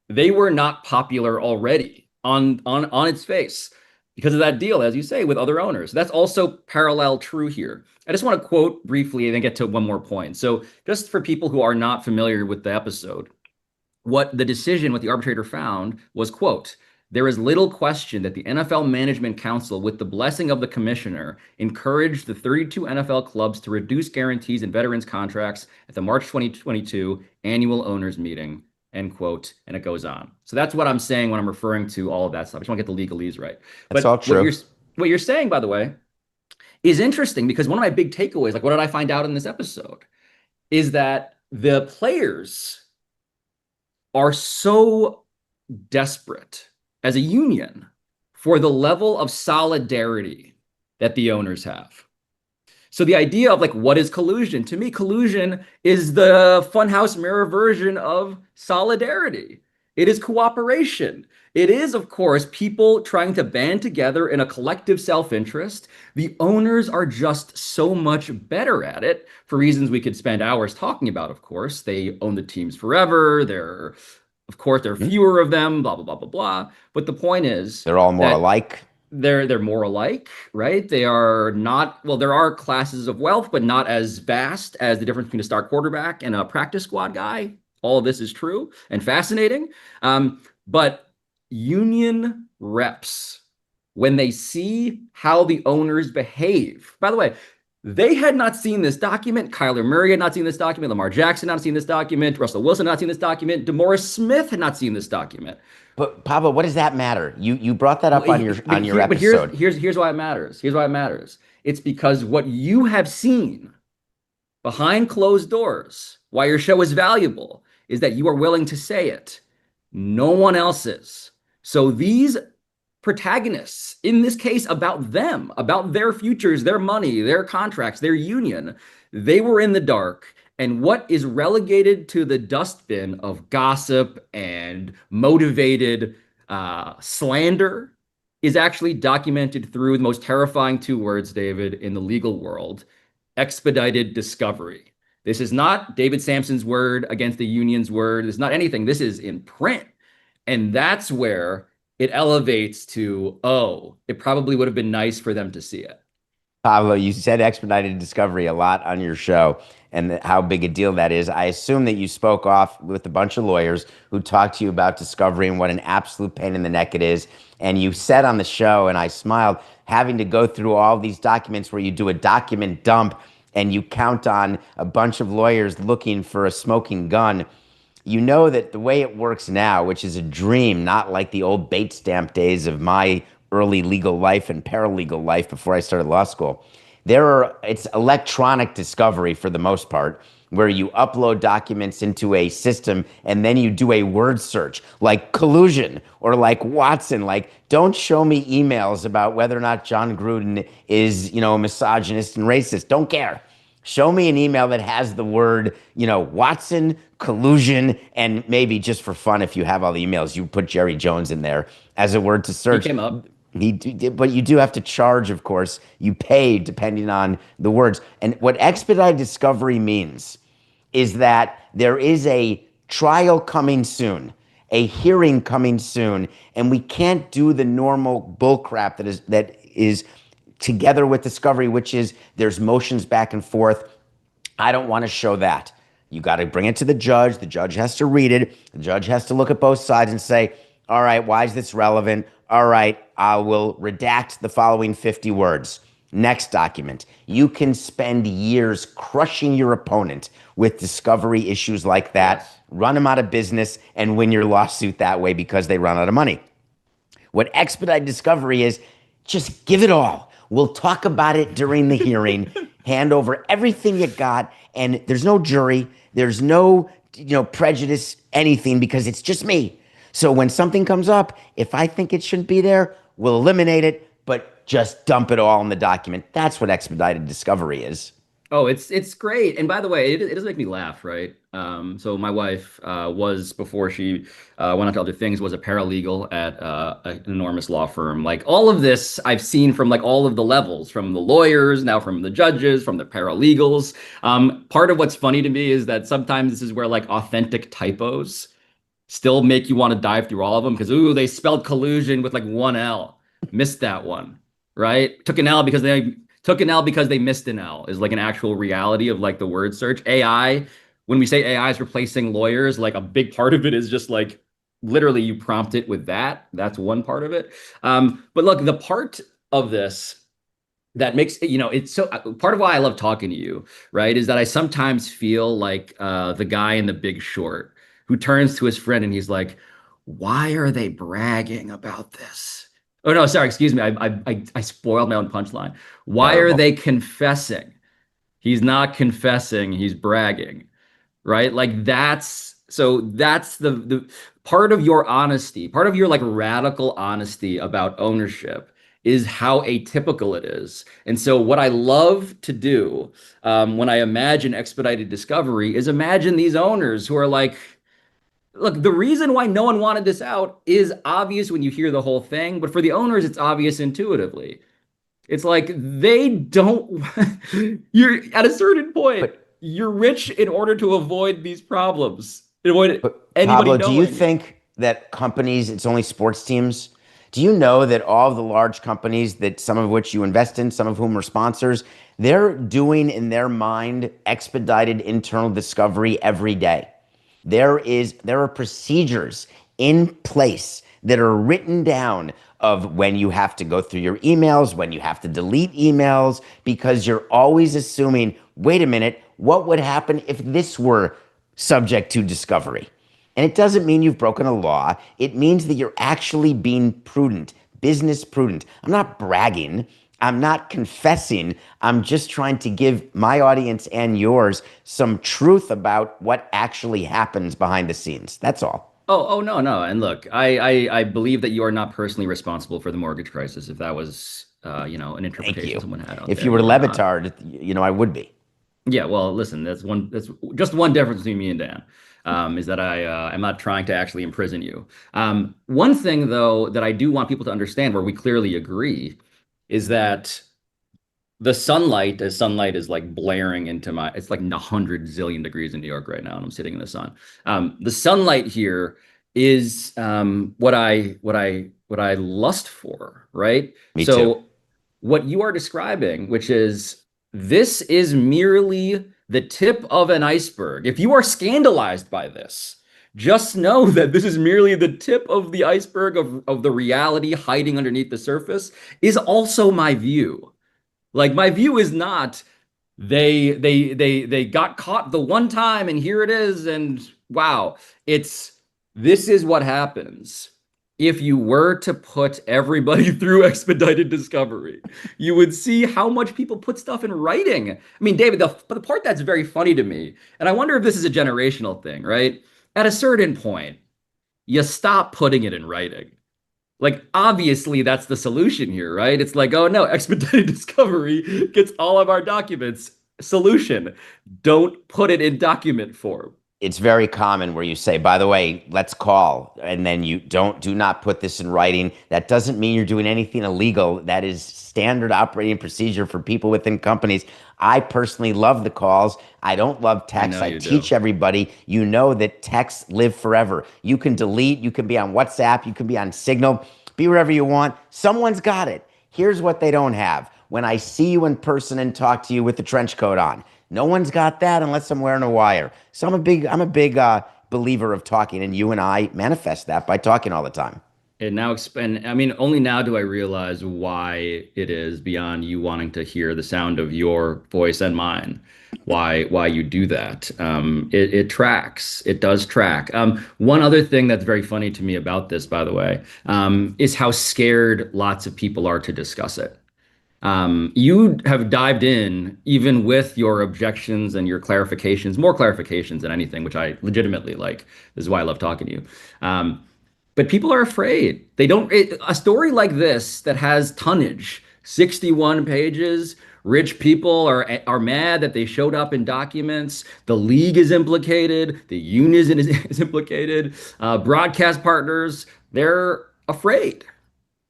they were not popular already on its face because of that deal, as you say, with other owners. That's also parallel true here. I just want to quote briefly and then get to one more point. So, just for people who are not familiar with the episode, what the arbitrator found was, quote, there is little question that the NFL Management Council, with the blessing of the commissioner, encouraged the 32 NFL clubs to reduce guarantees in veterans contracts at the March 2022 annual owners meeting, end quote. And it goes on. So that's what I'm saying when I'm referring to all of that stuff. I just want to get the legalese right. That's all But true. what you're saying, by the way, is interesting because one of my big takeaways, like what did I find out in this episode, is that the players are so desperate as a union for the level of solidarity that the owners have. So the idea of like, what is collusion? To me, collusion is the funhouse mirror version of solidarity. It is cooperation. It is, of course, people trying to band together in a collective self-interest. The owners are just so much better at it for reasons we could spend hours talking about, of course. They own the teams forever. Of course, there are fewer of them, blah, blah, blah, blah, blah. But the point is They're all more that alike. they're more alike, right? They are not, well, there are classes of wealth, but not as vast as the difference between a star quarterback and a practice squad guy. All of this is true and fascinating. But union reps, when they see how the owners behave, by the way, they had not seen this document. Kyler Murray had not seen this document. Lamar Jackson had not seen this document. Russell Wilson had not seen this document. DeMaurice Smith had not seen this document. But Pablo, what does that matter? You brought that up on your episode. But here's why it matters. Here's why it matters. It's because what you have seen behind closed doors, why your show is valuable, is that you are willing to say it. No one else is. So these protagonists, in this case, about them, about their futures, their money, their contracts, their union, they were in the dark. And what is relegated to the dustbin of gossip and motivated slander is actually documented through the most terrifying two words, David, in the legal world: expedited discovery. This is not David Sampson's word against the union's word. It's not anything. This is in print. And that's where it elevates to, oh, it probably would have been nice for them to see it. Pablo, you said expedited discovery a lot on your show and how big a deal that is. I assume that you spoke off with a bunch of lawyers who talked to you about discovery and what an absolute pain in the neck it is. And you said on the show, and I smiled, having to go through all these documents where you do a document dump and you count on a bunch of lawyers looking for a smoking gun. You know that the way it works now, which is a dream, not like the old bait stamp days of my early legal life and paralegal life before I started law school. It's electronic discovery for the most part, where you upload documents into a system and then you do a word search, like collusion or like Watson. Like, don't show me emails about whether or not John Gruden is, a misogynist and racist. Don't care. Show me an email that has the word, Watson, collusion, and maybe just for fun, if you have all the emails, you put Jerry Jones in there as a word to search. He came up. But you do have to charge, of course. You pay depending on the words. And what expedited discovery means is that there is a trial coming soon, a hearing coming soon, and we can't do the normal bullcrap that is together with discovery, which is there's motions back and forth. I don't want to show that. You got to bring it to the judge. The judge has to read it. The judge has to look at both sides and say, all right, why is this relevant? All right, I will redact the following 50 words. Next document. You can spend years crushing your opponent with discovery issues like that, Yes. Run them out of business, and win your lawsuit that way because they run out of money. What expedited discovery is, just give it all. We'll talk about it during the hearing, hand over everything you got, and there's no jury, there's no prejudice, anything, because it's just me. So when something comes up, if I think it shouldn't be there, we'll eliminate it, but just dump it all in the document. That's what expedited discovery is. Oh, it's great. And by the way, it does make me laugh, right? So my wife was before she went on to other things was a paralegal at an enormous law firm. Like all of this, I've seen from like all of the levels, from the lawyers, now from the judges, from the paralegals. Part of what's funny to me is that sometimes this is where like authentic typos still make you want to dive through all of them because ooh, they spelled collusion with like one L. Missed that one, right? Took an L because they missed an L is like an actual reality of like the word search. AI, when we say AI is replacing lawyers, like a big part of it is just like literally you prompt it with that. That's one part of it. But look, the part of this that makes it, it's so part of why I love talking to you, right? Is that I sometimes feel like the guy in The Big Short who turns to his friend and he's like, "Why are they bragging about this?" Oh no, sorry, excuse me. I spoiled my own punchline. Why are Terrible. they confessing? He's not confessing, he's bragging, right? Like that's the part of your honesty, part of your like radical honesty about ownership is how atypical it is. And so what I love to do when I imagine expedited discovery is imagine these owners who are like, look, the reason why no one wanted this out is obvious when you hear the whole thing, but for the owners, it's obvious intuitively. It's like they don't, you're at a certain point, But you're rich in order to avoid these problems, avoid anybody Pablo, do you knowing. think that companies, it's only sports teams? Do you know that all of the large companies that some of which you invest in, some of whom are sponsors, they're doing in their mind expedited internal discovery every day? There are procedures in place that are written down of when you have to go through your emails, when you have to delete emails, because you're always assuming, wait a minute, what would happen if this were subject to discovery? And it doesn't mean you've broken a law. It means that you're actually being prudent, business prudent. I'm not bragging. I'm not confessing. I'm just trying to give my audience and yours some truth about what actually happens behind the scenes. That's all. Oh, no, no. And look, I believe that you are not personally responsible for the mortgage crisis. If that was, an Thank interpretation you. someone had out If there, you were you are not. Levitard, I would be. Yeah, well, listen, that's just one difference between me and Dan, is that I'm not trying to actually imprison you. One thing though that I do want people to understand where we clearly agree is that the sunlight, as sunlight is like blaring into it's like 100 zillion degrees in New York right now, and I'm sitting in the sun. The sunlight here is what I lust for, right? Me too. So what you are describing, which is this is merely the tip of an iceberg. If you are scandalized by this, just know that this is merely the tip of the iceberg of the reality hiding underneath the surface, is also my view. Like my view is not they got caught the one time and here it is and wow. It's this is what happens if you were to put everybody through expedited discovery. You would see how much people put stuff in writing. I mean, David, the part that's very funny to me, and I wonder if this is a generational thing, right? At a certain point, you stop putting it in writing. Like, obviously, that's the solution here, right? It's like, oh no, expedited discovery gets all of our documents. Solution, don't put it in document form. It's very common where you say, by the way, let's call, and then you do not put this in writing. That doesn't mean you're doing anything illegal. That is standard operating procedure for people within companies. I personally love the calls. I don't love I texts. know I you do. teach everybody, that texts live forever. You can delete, you can be on WhatsApp, you can be on Signal, be wherever you want. Someone's got it. Here's what they don't have. When I see you in person and talk to you with the trench coat on, no one's got that unless I'm wearing a wire. So I'm a big believer of talking, and you and I manifest that by talking all the time. And now expand. I mean, only now do I realize why it is beyond you wanting to hear the sound of your voice and mine. Why you do that? It tracks. It does track. One other thing that's very funny to me about this, by the way, is how scared lots of people are to discuss it. You have dived in even with your objections and your clarifications, more clarifications than anything, which I legitimately like. This is why I love talking to you. But people are afraid. They don't, a story like this that has tonnage, 61 pages, Rich people are mad that they showed up in documents. The league is implicated. The union is implicated. Broadcast partners, they're afraid.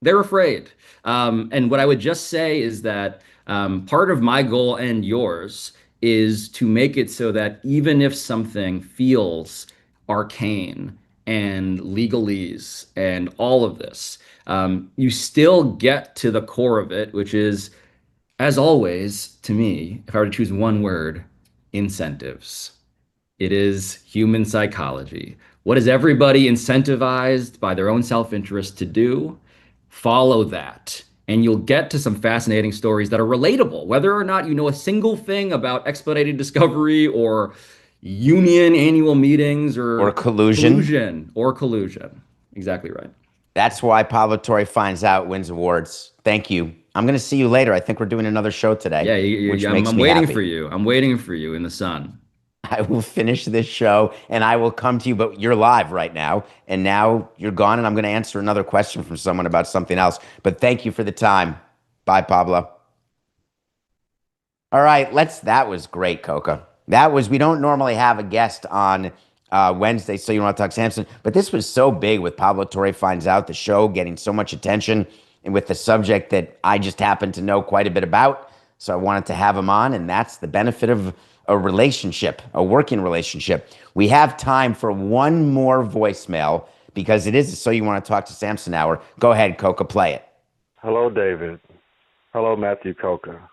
They're afraid. And what I would just say is that part of my goal and yours is to make it so that even if something feels arcane and legalese and all of this, you still get to the core of it, which is, as always, to me, if I were to choose one word, incentives. It is human psychology. What is everybody incentivized by their own self-interest to do? Follow that. And you'll get to some fascinating stories that are relatable, whether or not you know a single thing about expedited discovery or union annual meetings Or collusion. Collusion. Exactly right. That's why Pablo Torre finds out, wins awards. Thank you. I'm going to see you later. I think we're doing another show today, Yeah, which I'm, makes I'm me waiting happy. for you. I'm waiting for you in the sun. I will finish this show and I will come to you, but you're live right now. And now you're gone, and I'm going to answer another question from someone about something else. But thank you for the time. Bye, Pablo. All right, that was great, Coca. We don't normally have a guest on Wednesday, so you want to talk Samson, but this was so big with Pablo Torre finds out, the show getting so much attention, and with the subject that I just happen to know quite a bit about. So I wanted to have him on, and that's the benefit of a relationship, a working relationship. We have time for one more voicemail because it is So You Want to Talk to Samson hour. Go ahead, Coca, play it. Hello, David. Hello, Matthew Coca.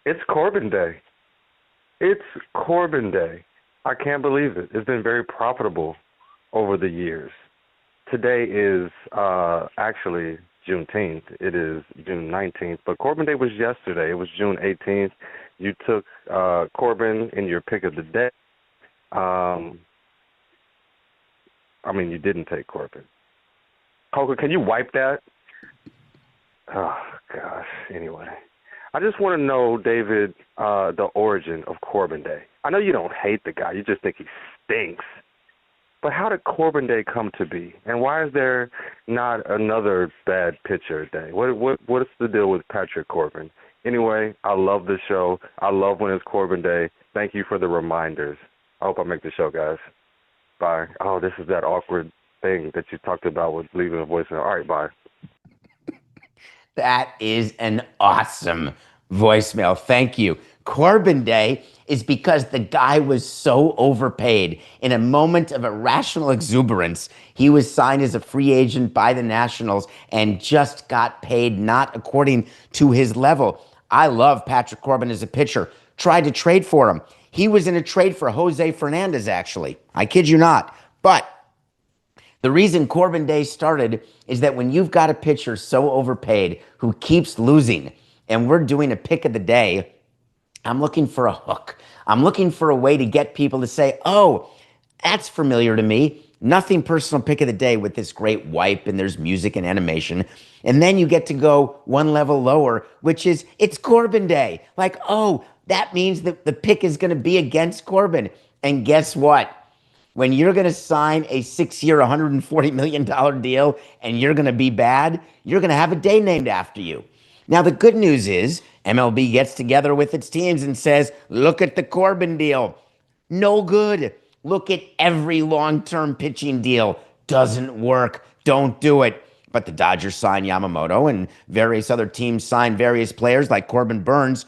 It's Corbin Day. It's Corbin Day. I can't believe it. It's been very profitable over the years. Today is actually Juneteenth. It is June 19th, but Corbin Day was yesterday. It was June 18th. You took Corbin in your pick of the day. You didn't take Corbin. Coca, can you wipe that? Oh, gosh. Anyway, I just want to know, David, the origin of Corbin Day. I know you don't hate the guy. You just think he stinks. But how did Corbin Day come to be? And why is there not another bad pitcher day? What's the deal with Patrick Corbin? Anyway, I love the show. I love when it's Corbin Day. Thank you for the reminders. I hope I make the show, guys. Bye. Oh, this is that awkward thing that you talked about with leaving a voicemail. All right, bye. That is an awesome voicemail. Thank you. Corbin Day is because the guy was so overpaid. In a moment of irrational exuberance, he was signed as a free agent by the Nationals and just got paid not according to his level. I love Patrick Corbin as a pitcher. Tried to trade for him. He was in a trade for Jose Fernandez, actually. I kid you not. But the reason Corbin Day started is that when you've got a pitcher so overpaid who keeps losing, and we're doing a pick of the day, I'm looking for a hook. I'm looking for a way to get people to say, oh, that's familiar to me. Nothing personal pick of the day with this great wipe, and there's music and animation. And then you get to go one level lower, which is it's Corbin Day. Like, oh, that means that the pick is going to be against Corbin. And guess what? When you're going to sign a 6-year, $140 million deal and you're going to be bad, you're going to have a day named after you. Now, the good news is MLB gets together with its teams and says, look at the Corbin deal. No good. Look at every long-term pitching deal. Doesn't work. Don't do it. But the Dodgers signed Yamamoto and various other teams signed various players like Corbin Burns.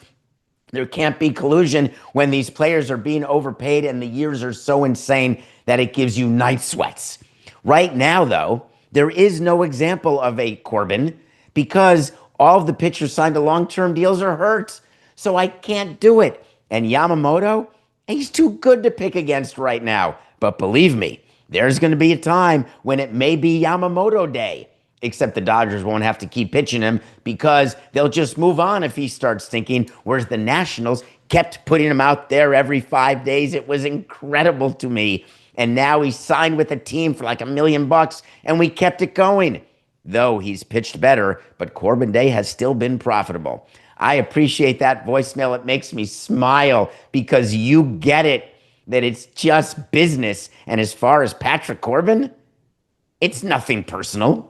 There can't be collusion when these players are being overpaid and the years are so insane that it gives you night sweats. Right now, though, there is no example of a Corbin because all of the pitchers signed to long-term deals are hurt. So I can't do it. And Yamamoto, he's too good to pick against right now. But believe me, there's going to be a time when it may be Yamamoto Day. Except the Dodgers won't have to keep pitching him because they'll just move on if he starts stinking, whereas the Nationals kept putting him out there every 5 days. It was incredible to me. And now he's signed with a team for like $1 million, and we kept it going. Though he's pitched better, but Corbin Day has still been profitable. I appreciate that voicemail. It makes me smile because you get it, that it's just business. And as far as Patrick Corbin, it's nothing personal.